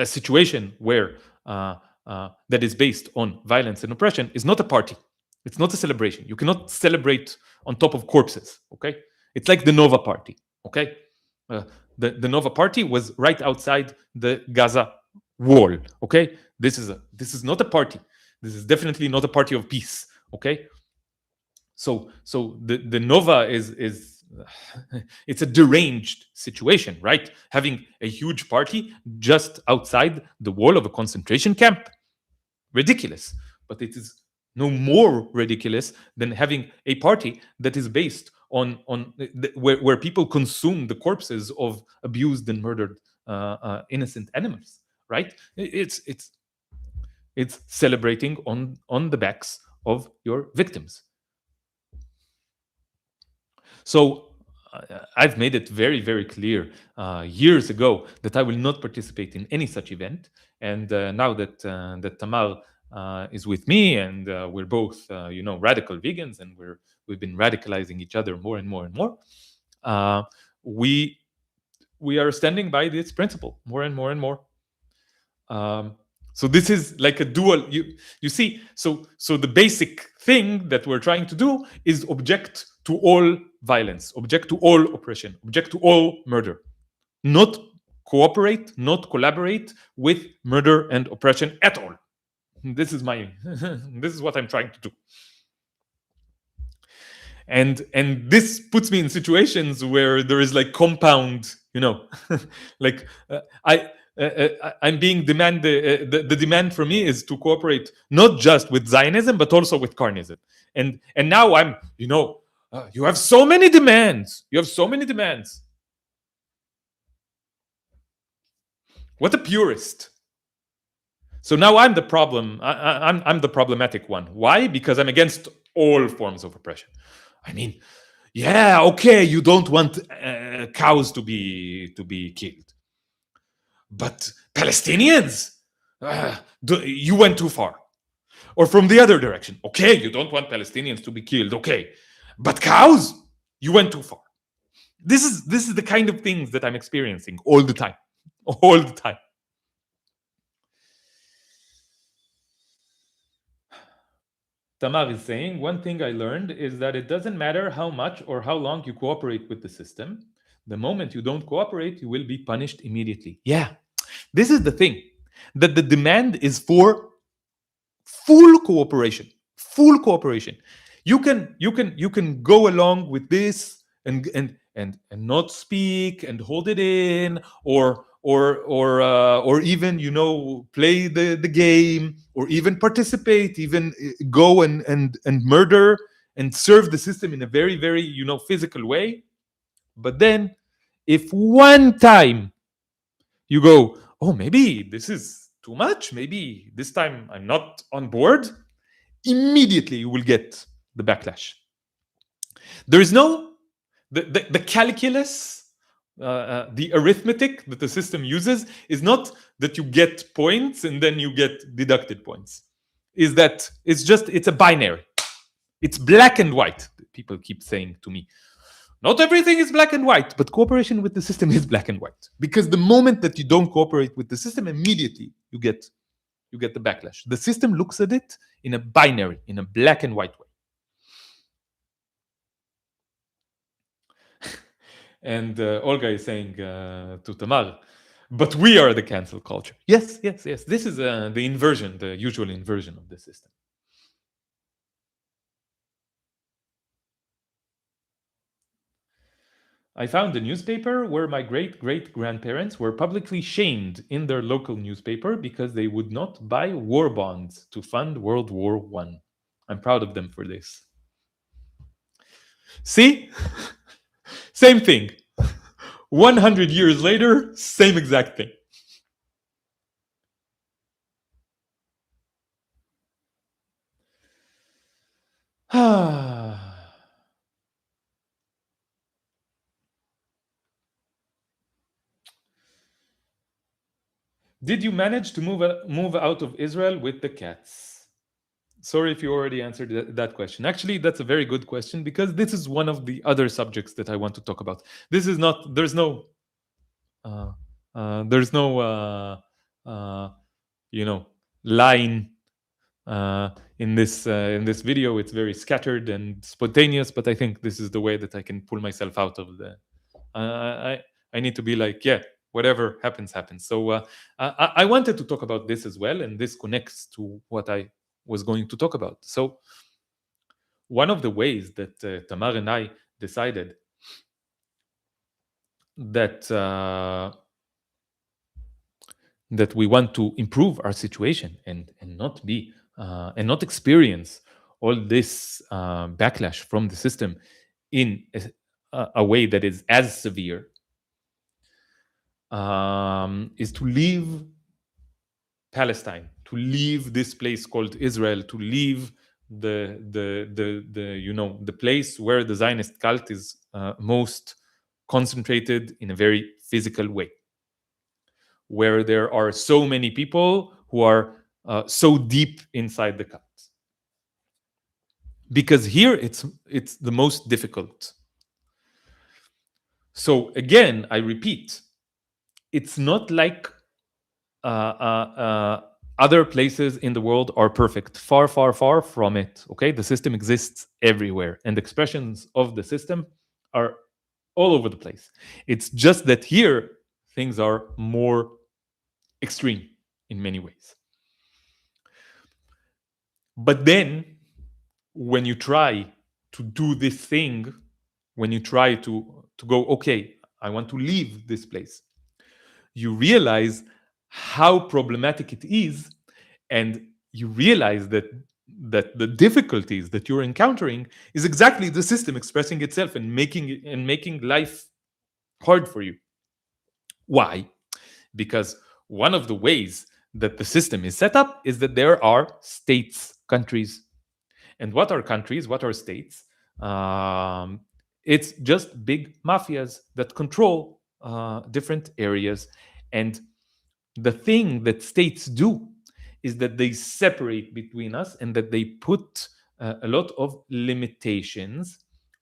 situation where that is based on violence and oppression is not a party. It's not a celebration. You cannot celebrate on top of corpses. Okay, it's like the Nova Party. Okay, uh, the Nova Party was right outside the Gaza wall. Okay, this is not a party. This is definitely not a party of peace. Okay, so the Nova is it's a deranged situation, right? Having a huge party just outside the wall of a concentration camp, ridiculous. But it is no more ridiculous than having a party that is based where people consume the corpses of abused and murdered innocent animals, right? It's celebrating on the backs of your victims. So I've made it very, very clear years ago that I will not participate in any such event. And now that Tamar is with me, and we're both, radical vegans, and we've been radicalizing each other more and more and more, we are standing by this principle more and more and more. So this is like a dual. You see. So the basic thing that we're trying to do is object to all violence, object to all oppression, object to all murder, not cooperate, not collaborate with murder and oppression at all. This is my. This is what I'm trying to do. And this puts me in situations where there is like compound, like I'm being demanded. The demand for me is to cooperate not just with Zionism but also with Carnism. And now I'm, you have so many demands. You have so many demands. What a purist. So now I'm the problem. I'm the problematic one. Why? Because I'm against all forms of oppression. I mean, yeah, okay, you don't want cows to be killed, but Palestinians, you went too far. Or from the other direction, okay, you don't want Palestinians to be killed, okay, but cows, you went too far. This is the kind of things that I'm experiencing all the time. Tamar is saying, one thing I learned is that it doesn't matter how much or how long you cooperate with the system. The moment you don't cooperate, you will be punished immediately. Yeah, this is the thing, that the demand is for full cooperation. Full cooperation. You can go along with this and not speak and hold it in, or even play the game, or even participate, even go and murder and serve the system in a very, very physical way. But then if one time you go, oh, maybe this is too much, maybe this time I'm not on board, immediately you will get the backlash. There is no the calculus, the arithmetic that the system uses is not that you get points and then you get deducted points. Is that it's a binary. It's black and white. People keep saying to me, not everything is black and white, but cooperation with the system is black and white. Because the moment that you don't cooperate with the system, immediately you get you get the backlash. The system looks at it in a binary, in a black and white way. And Olga is saying to Tamar, but we are the cancel culture. Yes, yes, yes. This is the inversion, the usual inversion of the system. I found a newspaper where my great great grandparents were publicly shamed in their local newspaper because they would not buy war bonds to fund World War I. I'm proud of them for this. See? Same thing. 100 years later, same exact thing. Did you manage to move out of Israel with the cats? Sorry if you already answered that question. Actually, that's a very good question because this is one of the other subjects that I want to talk about. This is not. Uh, there's no. You know, line in this video. It's very scattered and spontaneous, but I think this is the way that I can pull myself out of the. I need to be like, yeah, whatever happens, happens. So I wanted to talk about this as well, and this connects to what I was going to talk about. So one of the ways that Tamar and I decided that that we want to improve our situation and not be and not experience all this backlash from the system in a way that is as severe is to leave Palestine, to leave this place called Israel, to leave the place where the Zionist cult is most concentrated in a very physical way, where there are so many people who are so deep inside the cult. Because here it's the most difficult. So again, I repeat, it's not like other places in the world are perfect. Far, far, far from it. Okay, the system exists everywhere, and expressions of the system are all over the place. It's just that here things are more extreme in many ways. But then, when you try to do this thing, when you try to go, okay, I want to leave this place, you realize how problematic it is, and you realize that the difficulties that you're encountering is exactly the system expressing itself and making life hard for you. Why? Because one of the ways that the system is set up is that there are states, countries. And what are countries? What are states? It's just big mafias that control different areas. And the thing that states do is that they separate between us and that they put a lot of limitations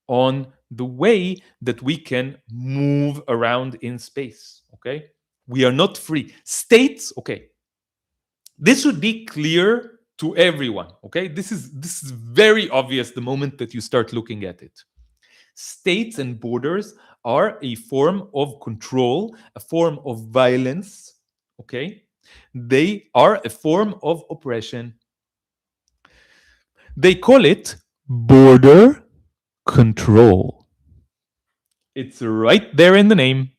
on the way that we can move around in space. Okay, we are not free. States, okay, this should be clear to everyone. Okay, this is very obvious the moment that you start looking at it. States and borders are a form of control, a form of violence. Okay, they are a form of oppression. They call it border control. It's right there in the name.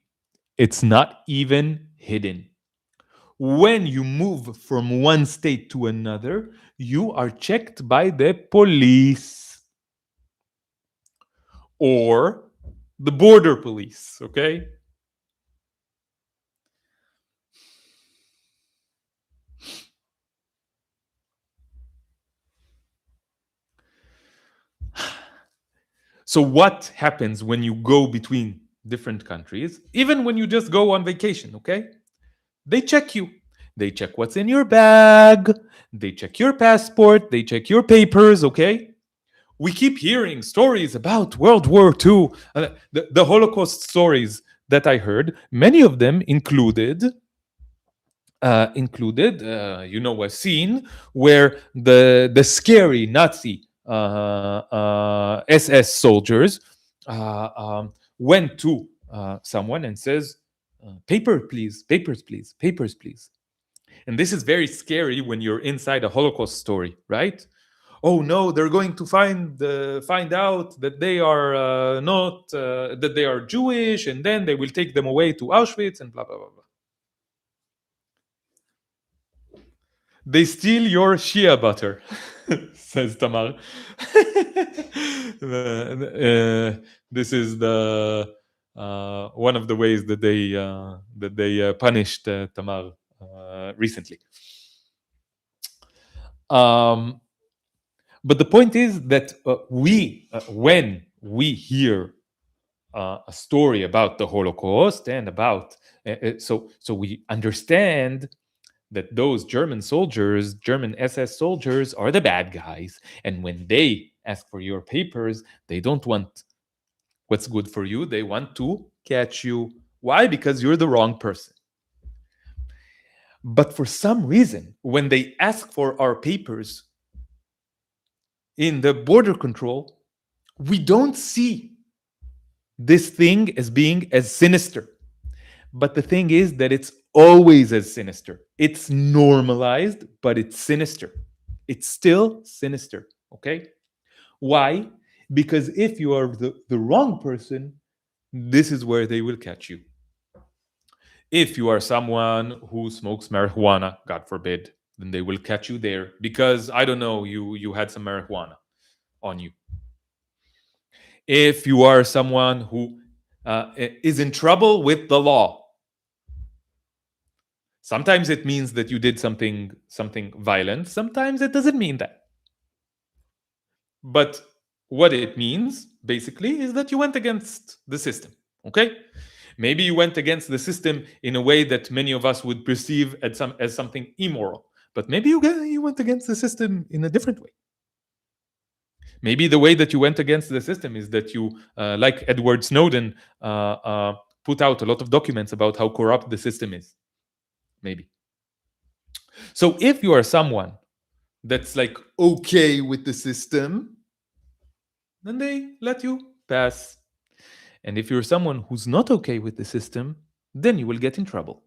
It's not even hidden. When you move from one state to another, you are checked by the police or the border police, okay? So what happens when you go between different countries, even when you just go on vacation, okay? They check you. They check what's in your bag. They check your passport. They check your papers, okay? We keep hearing stories about World War II, the Holocaust stories that I heard. Many of them included included, a scene where the scary Nazi SS soldiers went to someone and says, "Paper, please, papers, please, papers, please." And this is very scary when you're inside a Holocaust story, right? Oh no, they're going to find out that they are not that they are Jewish, and then they will take them away to Auschwitz and blah blah blah blah. They steal your Shia butter, says Tamar. This is the one of the ways that they punished Tamar recently. Um, but the point is that when we hear a story about the Holocaust and about so we understand that those German soldiers, German SS soldiers, are the bad guys. And when they ask for your papers, they don't want what's good for you. They want to catch you. Why? Because you're the wrong person. But for some reason, when they ask for our papers in the border control, we don't see this thing as being as sinister. But the thing is that it's always as sinister. It's normalized, but it's sinister. It's still sinister. Okay? Why? Because if you are the wrong person, this is where they will catch you. If you are someone who smokes marijuana, God forbid, then they will catch you there because I don't know, you had some marijuana on you. If you are someone who is in trouble with the law, sometimes it means that you did something violent. Sometimes it doesn't mean that. But what it means basically is that you went against the system. Okay? Maybe you went against the system in a way that many of us would perceive as something immoral. But maybe you went against the system in a different way. Maybe the way that you went against the system is that you, like Edward Snowden, put out a lot of documents about how corrupt the system is. Maybe. So if you are someone that's like okay with the system, then they let you pass. And if you're someone who's not okay with the system, then you will get in trouble.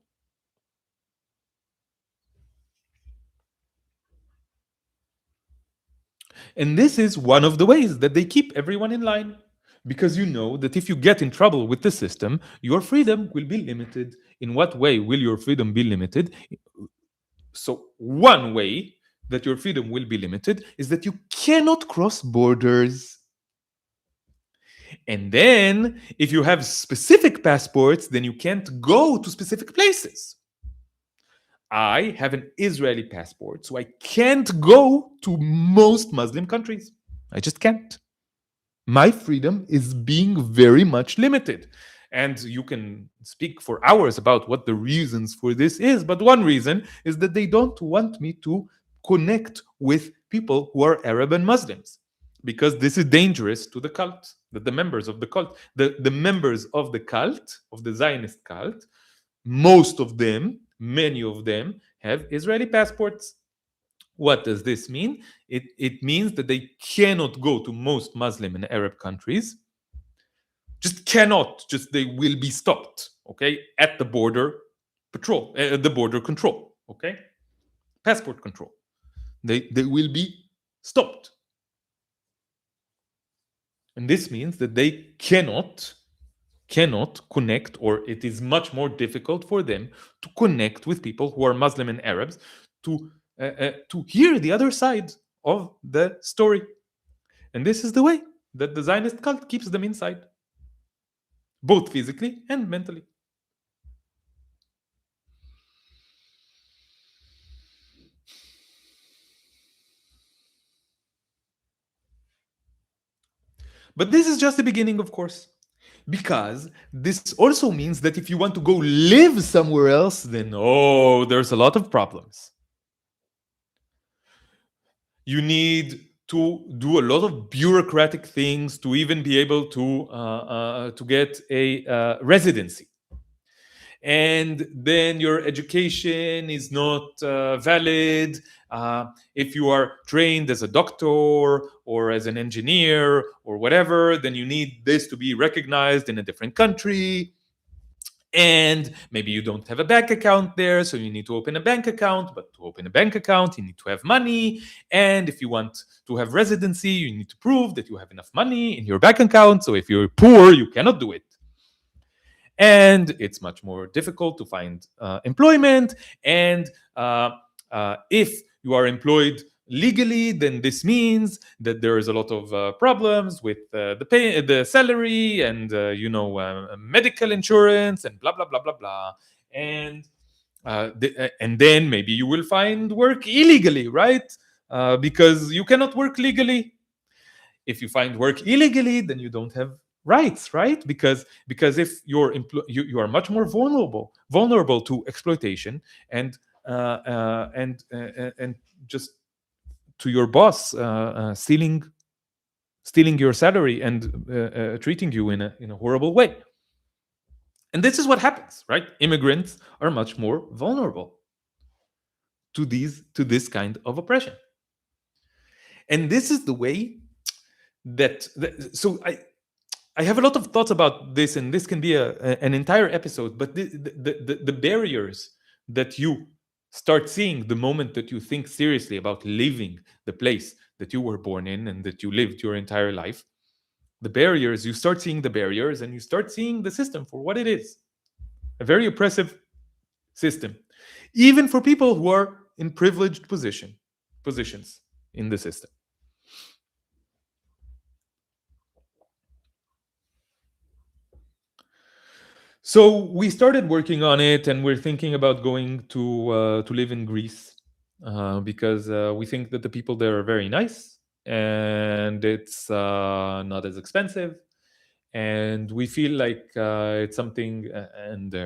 And this is one of the ways that they keep everyone in line. Because you know that if you get in trouble with the system, your freedom will be limited. In what way will your freedom be limited? So, one way that your freedom will be limited is that you cannot cross borders. And then, if you have specific passports, then you can't go to specific places. I have an Israeli passport, so I can't go to most Muslim countries. I just can't. My freedom is being very much limited. And you can speak for hours about what the reasons for this is, but one reason is that they don't want me to connect with people who are Arab and Muslims, because this is dangerous to the cult, that the members of the cult, the members of the cult, of the Zionist cult, most of them, many of them, have Israeli passports. What does this mean? It means that they cannot go to most Muslim and Arab countries. Just cannot. Just they will be stopped. Okay, at the border patrol, the border control. Okay, passport control. They will be stopped, and this means that they cannot connect, or it is much more difficult for them to connect with people who are Muslim and Arabs to hear the other side of the story. And this is the way that the Zionist cult keeps them inside, both physically and mentally. But this is just the beginning, of course, because this also means that if you want to go live somewhere else, then there's a lot of problems. You need to do a lot of bureaucratic things to even be able to get a residency. and then your education is not valid. If you are trained as a doctor or as an engineer or whatever, then you need this to be recognized in a different country. And maybe you don't have a bank account there, so you need to open a bank account. But to open a bank account, you need to have money. And if you want to have residency, you need to prove that you have enough money in your bank account. So if you're poor, you cannot do it. And it's much more difficult to find employment. And if you are employed legally, then this means that there is a lot of problems with the salary, and medical insurance, and blah blah blah blah blah. And and then maybe you will find work illegally, right? Because you cannot work legally. If you find work illegally, then you don't have rights, right? Because if you are much more vulnerable to exploitation, and and just to your boss stealing your salary and treating you in a horrible way. And this is what happens, right? Immigrants are much more vulnerable to this kind of oppression. And this is the way so I have a lot of thoughts about this, and this can be an entire episode. But the barriers that you start seeing the moment that you think seriously about leaving the place that you were born in and that you lived your entire life, the barriers, you start seeing the barriers, and you start seeing the system for what it is: a very oppressive system, even for people who are in privileged positions in the system. So we started working on it, and we're thinking about going to live in Greece, because we think that the people there are very nice, and it's not as expensive, and we feel like it's something, and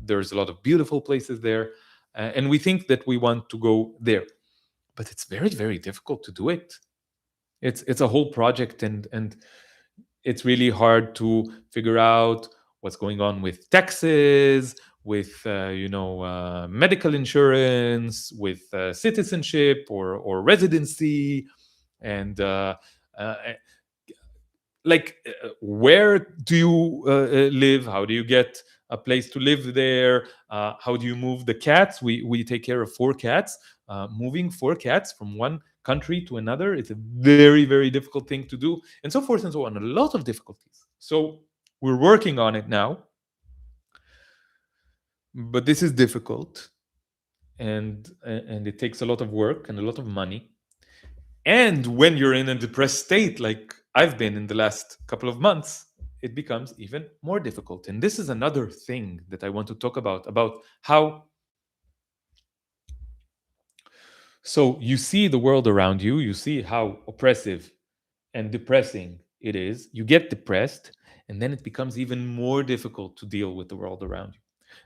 there's a lot of beautiful places there, and we think that we want to go there. But it's very, very difficult to do it. It's a whole project, and it's really hard to figure out what's going on with taxes, with medical insurance, with citizenship or residency, and where do you live? How do you get a place to live there? How do you move the cats? We take care of 4 cats. Moving 4 cats from one country to another, it's a very, very difficult thing to do, and so forth and so on. A lot of difficulties. So we're working on it now, but this is difficult, and it takes a lot of work and a lot of money. And when you're in a depressed state, like I've been in the last couple of months, it becomes even more difficult. And this is another thing that I want to talk about how. So you see the world around you, you see how oppressive and depressing it is. You get depressed, and then it becomes even more difficult to deal with the world around you.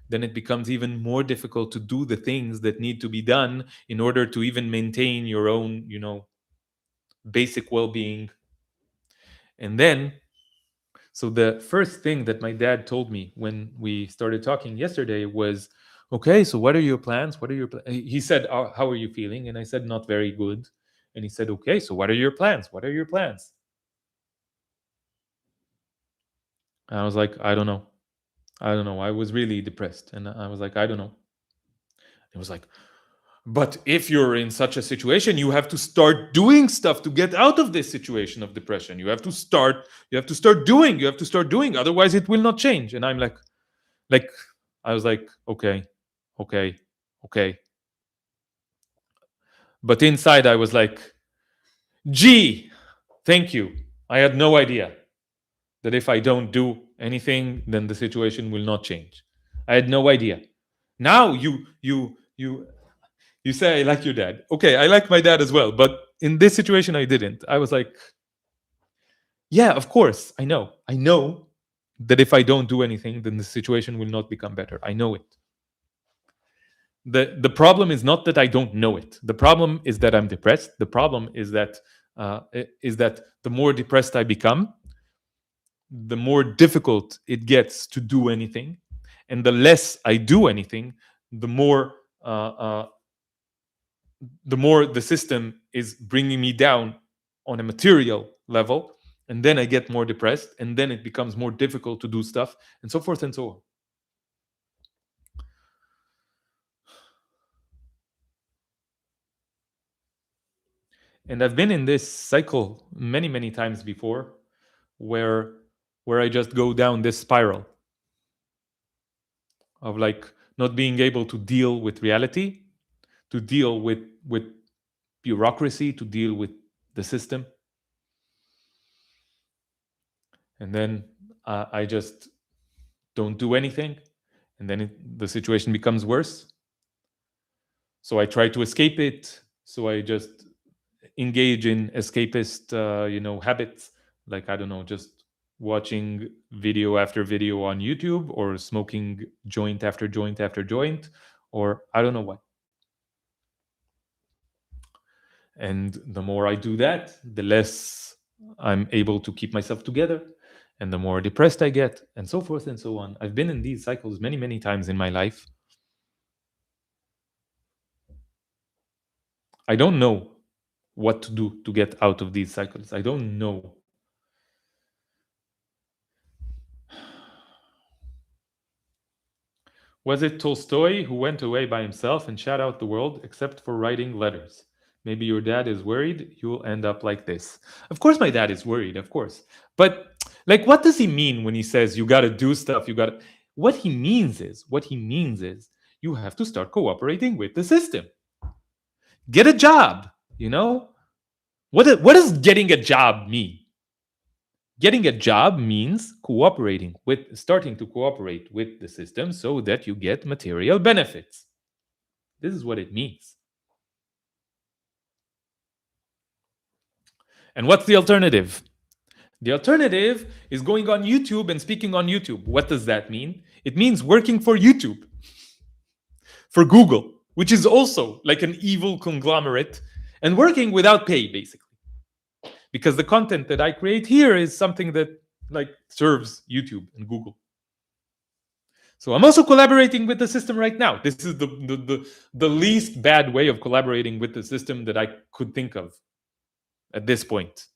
Then it becomes even more difficult to do the things that need to be done in order to even maintain your own, basic well-being. And then, so the first thing that my dad told me when we started talking yesterday was, okay, so what are your plans? What are your He said, how are you feeling? And I said, not very good. And he said, okay, so what are your plans? What are your plans? And I was like, I don't know. I don't know. I was really depressed. And I was like, I don't know. It was like, but if you're in such a situation, you have to start doing stuff to get out of this situation of depression. You have to start doing, otherwise it will not change. And I'm like, I was like, okay, okay, okay. But inside I was like, gee, thank you. I had no idea that if I don't do anything, then the situation will not change. I had no idea. Now you say I like your dad. Okay, I like my dad as well, but in this situation I didn't. I was like, yeah, of course, I know. I know that if I don't do anything, then the situation will not become better. I know it. The problem is not that I don't know it. The problem is that I'm depressed. The problem is that the more depressed I become, the more difficult it gets to do anything, And the less I do anything, the more uh, uh, the more the system is bringing me down on a material level, and then I get more depressed, and then it becomes more difficult to do stuff, and so forth and so on. And I've been in this cycle many, many times before, where I just go down this spiral of like not being able to deal with reality, to deal with bureaucracy, to deal with the system, and then I just don't do anything, and then the situation becomes worse. So I try to escape it. So I just engage in escapist, habits, like, I don't know, just watching video after video on YouTube, or smoking joint after joint after joint, or I don't know what. And the more I do that, the less I'm able to keep myself together, and the more depressed I get, and so forth and so on. I've been in these cycles many, many times in my life. I don't know what to do to get out of these cycles. I don't know. Was it Tolstoy who went away by himself and shut out the world except for writing letters? Maybe your dad is worried you'll end up like this. Of course, my dad is worried, of course. But, like, what does he mean when he says you got to do stuff? You got to. What he means is, you have to start cooperating with the system. Get a job, you know? What does getting a job mean? Getting a job means starting to cooperate with the system so that you get material benefits. This is what it means. And what's the alternative? The alternative is going on YouTube and speaking on YouTube. What does that mean? It means working for YouTube, for Google, which is also like an evil conglomerate, and working without pay, basically. Because the content that I create here is something that, like, serves YouTube and Google. So I'm also collaborating with the system right now. This is the least bad way of collaborating with the system that I could think of at this point.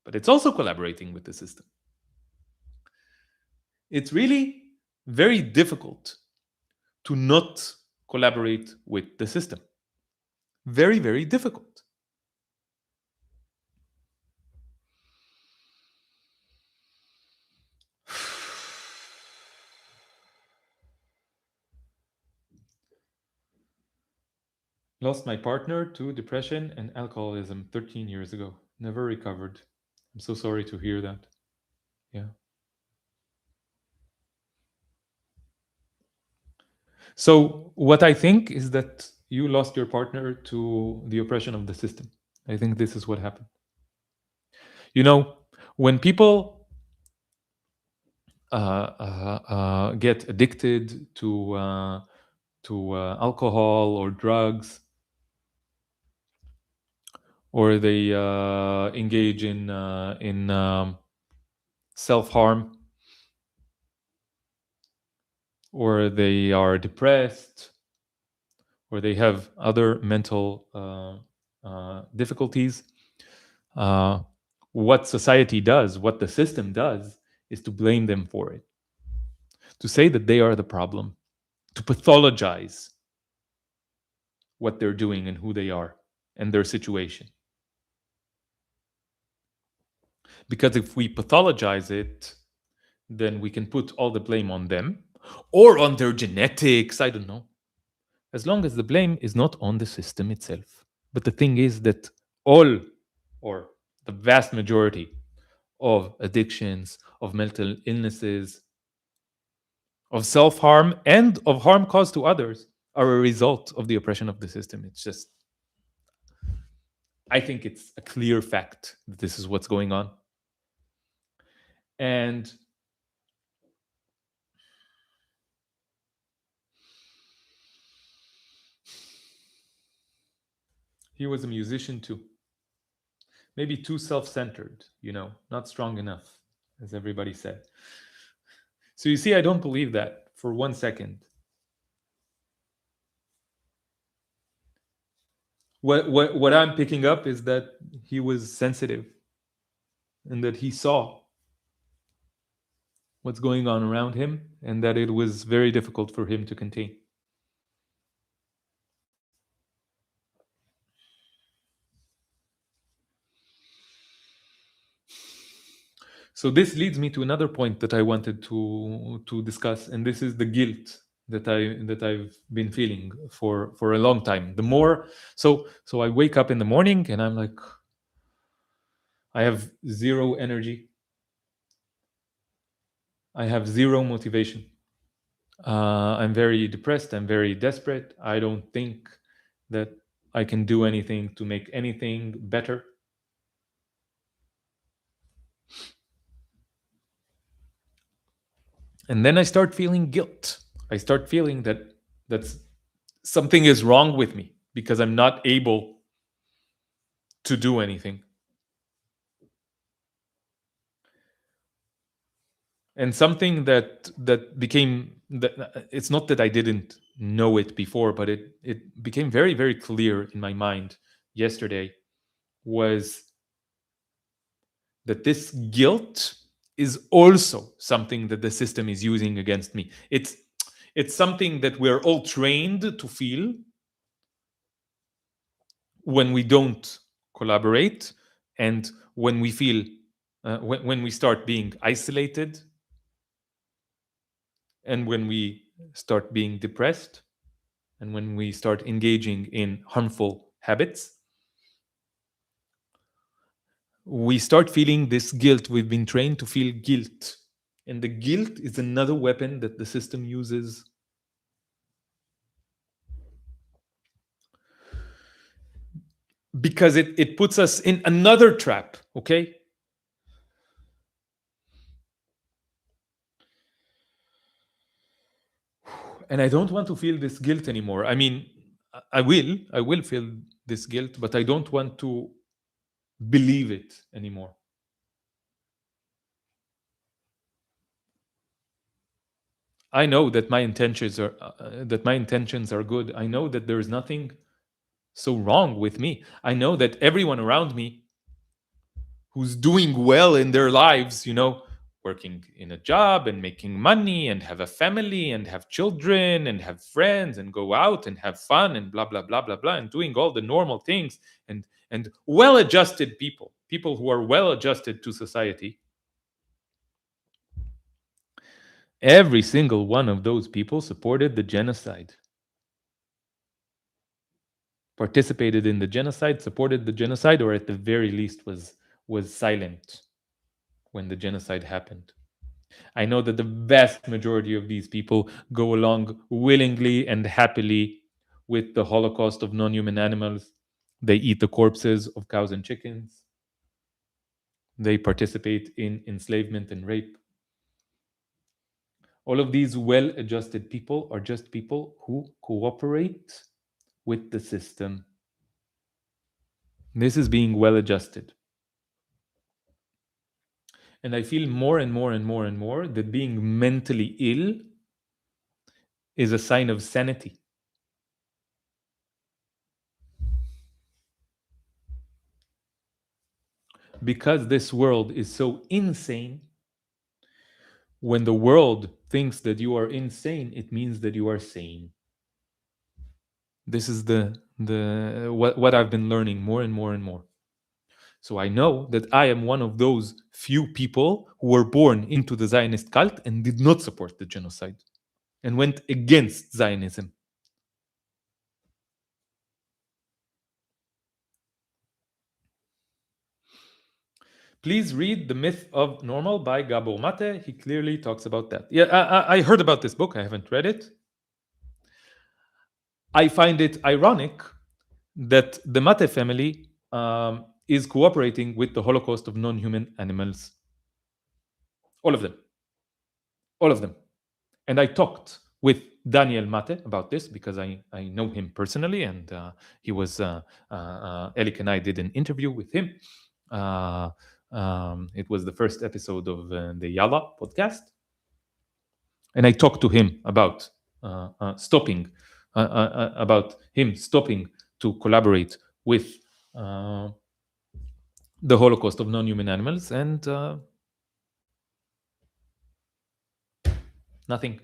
But it's also collaborating with the system. It's really very difficult to not collaborate with the system. Very, very difficult. Lost my partner to depression and alcoholism 13 years ago. Never recovered. I'm so sorry to hear that. Yeah. So, what I think is that you lost your partner to the oppression of the system. I think this is what happened. You know, when people get addicted to alcohol or drugs, or they engage in self harm, or they are depressed, or they have other mental difficulties, what society does, what the system does, is to blame them for it, to say that they are the problem, to pathologize what they're doing and who they are and their situation. Because if we pathologize it, then we can put all the blame on them or on their genetics, I don't know, as long as the blame is not on the system itself. But the thing is that all, or the vast majority, of addictions, of mental illnesses, of self harm, and of harm caused to others are a result of the oppression of the system. It's just, I think it's a clear fact that this is what's going on. And he was a musician too. Maybe too self centered, not strong enough, as everybody said. So you see, I don't believe that for 1 second, what I'm picking up is that he was sensitive and that he saw what's going on around him and that it was very difficult for him to contain. So this leads me to another point that I wanted to discuss, and this is the guilt that I've been feeling for a long time. The more so I wake up in the morning and I'm like, I have zero energy, I have zero motivation. I'm very depressed. I'm very desperate. I don't think that I can do anything to make anything better. And then I start feeling guilt. I start feeling that that's something is wrong with me because I'm not able to do anything. And something that became that it's not that I didn't know it before, but it became very very clear in my mind yesterday was that this guilt is also something that the system is using against me. It's something that we're all trained to feel when we don't collaborate and when we feel when we start being isolated and when we start being depressed and when we start engaging in harmful habits, we start feeling this guilt. We've been trained to feel guilt. And the guilt is another weapon that the system uses because it puts us in another trap, okay? And I don't want to feel this guilt anymore. I mean, I will feel this guilt, but I don't want to believe it anymore. I know that my intentions are good. I know that there is nothing so wrong with me. I know that everyone around me who's doing well in their lives, working in a job and making money and have a family and have children and have friends and go out and have fun and blah blah blah blah blah and doing all the normal things and well-adjusted people who are well-adjusted to society. Every single one of those people supported the genocide, participated in the genocide, supported the genocide, or at the very least was silent when the genocide happened. I know that the vast majority of these people go along willingly and happily with the Holocaust of non human animals. They eat the corpses of cows and chickens. They participate in enslavement and rape. All of these well adjusted people are just people who cooperate with the system. This is being well adjusted. And I feel more and more and more and more that being mentally ill is a sign of sanity. Because this world is so insane, when the world thinks that you are insane, it means that you are sane. This is the what I've been learning more and more and more. So I know that I am one of those few people who were born into the Zionist cult and did not support the genocide and went against Zionism. Please read The Myth of Normal by Gabor Mate. He clearly talks about that. Yeah, I heard about this book. I haven't read it. I find it ironic that the Mate family is cooperating with the Holocaust of non-human animals. All of them. All of them. And I talked with Daniel Mate about this because I know him personally, and he was Elik and I did an interview with him. It was the first episode of the Yalla podcast, and I talked to him about stopping, about him stopping to collaborate with uh, the Holocaust of non-human animals, and nothing,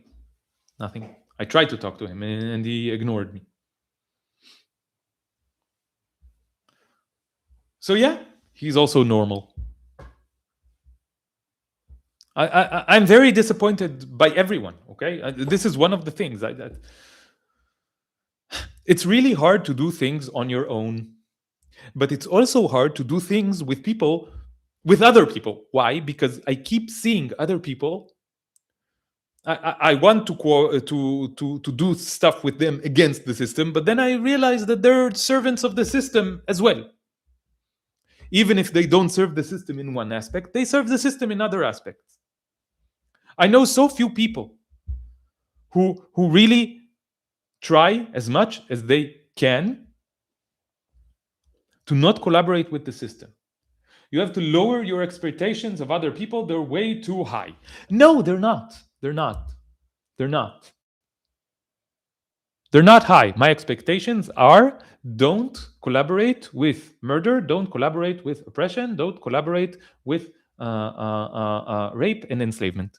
nothing. I tried to talk to him, and he ignored me. So yeah, he's also normal. I'm very disappointed by everyone. Okay, this is one of the things. It's really hard to do things on your own, but it's also hard to do things with people, with other people. Why? Because I keep seeing other people. I want to to do stuff with them against the system, but then I realize that they're servants of the system as well. Even if they don't serve the system in one aspect, they serve the system in other aspects. I know so few people who really try as much as they can to not collaborate with the system. You have to lower your expectations of other people. They're way too high. No, they're not. They're not. They're not. They're not high. My expectations are don't collaborate with murder, don't collaborate with oppression, don't collaborate with rape and enslavement.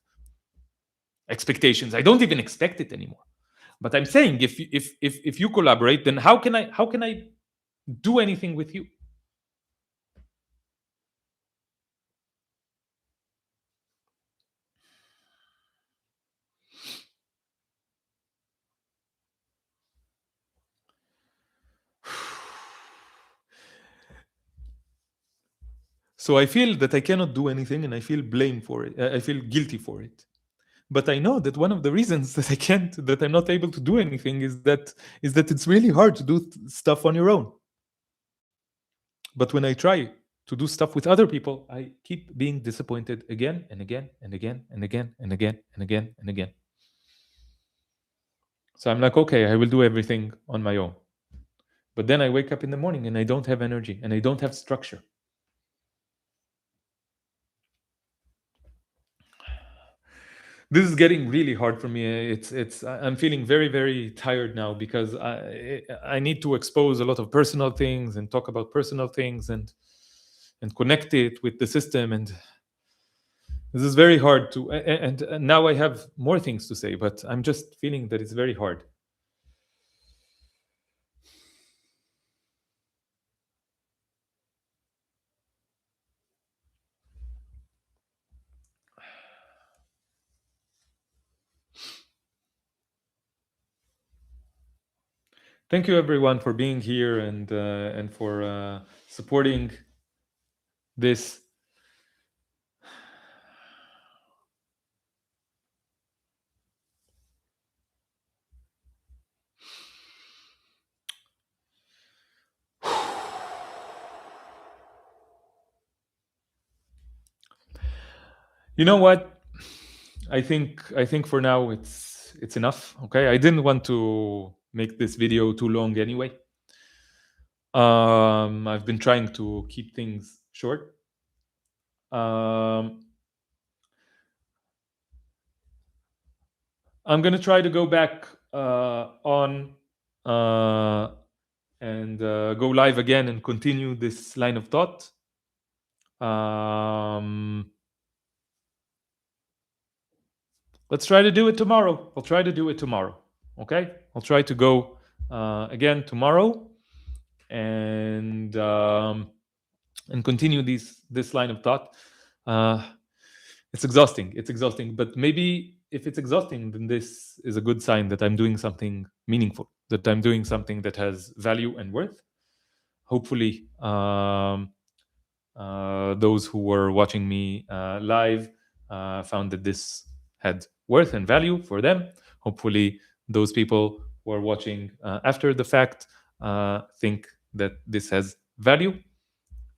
Expectations. I don't even expect it anymore. But I'm saying if you collaborate, then how can I do anything with you? So I feel that I cannot do anything, and I feel blame for it. I feel guilty for it. But I know that one of the reasons that I can't, that I'm not able to do anything, is that it's really hard to do stuff on your own. But when I try to do stuff with other people, I keep being disappointed again and again and again and again and again and again and again. So I'm like, okay, I will do everything on my own. But then I wake up in the morning and I don't have energy and I don't have structure. This is getting really hard for me. I'm feeling very, very tired now because I need to expose a lot of personal things and talk about personal things and connect it with the system. And this is very hard to, and now I have more things to say, but I'm just feeling that it's very hard. Thank you everyone for being here and for supporting this. You know what? I think for now it's enough. Okay, I didn't want to make this video too long anyway. I've been trying to keep things short. I'm gonna try to go back on and go live again and continue this line of thought. Let's try to do it tomorrow. I'll try to do it tomorrow. Okay, I'll try to go again tomorrow and continue this line of thought. It's exhausting. It's exhausting. But maybe if it's exhausting, then this is a good sign that I'm doing something meaningful, that I'm doing something that has value and worth. Hopefully, those who were watching me live found that this had worth and value for them. Hopefully, those people who are watching after the fact think that this has value.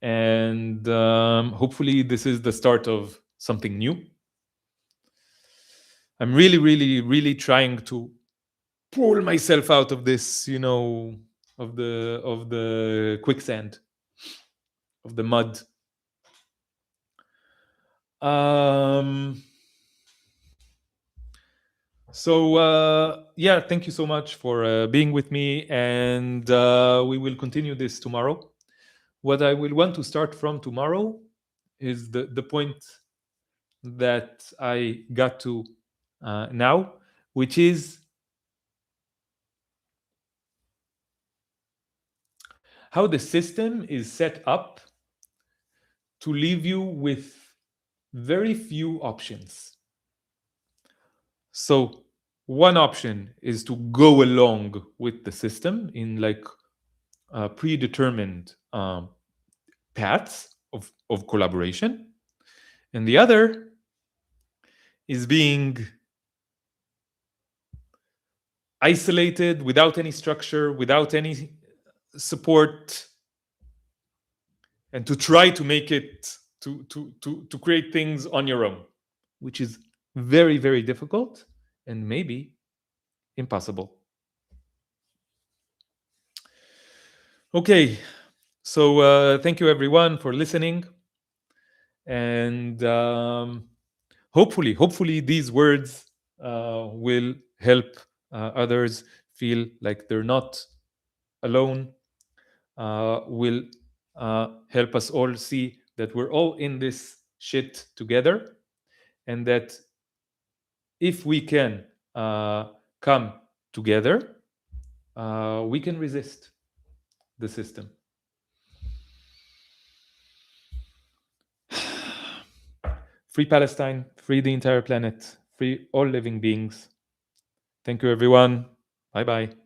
And hopefully, this is the start of something new. I'm really, really, really trying to pull myself out of this, of the quicksand, of the mud. Um, So yeah, thank you so much for being with me, and we will continue this tomorrow. What I will want to start from tomorrow is the point that I got to now, which is how the system is set up to leave you with very few options. So one option is to go along with the system in like predetermined paths of collaboration. And the other is being isolated without any structure, without any support, and to try to make it to create things on your own, which is very, very difficult and maybe impossible. Okay, so thank you everyone for listening, and hopefully these words will help others feel like they're not alone, will help us all see that we're all in this shit together, and that if we can come together, we can resist the system. Free Palestine, free the entire planet, free all living beings. Thank you, everyone. Bye bye.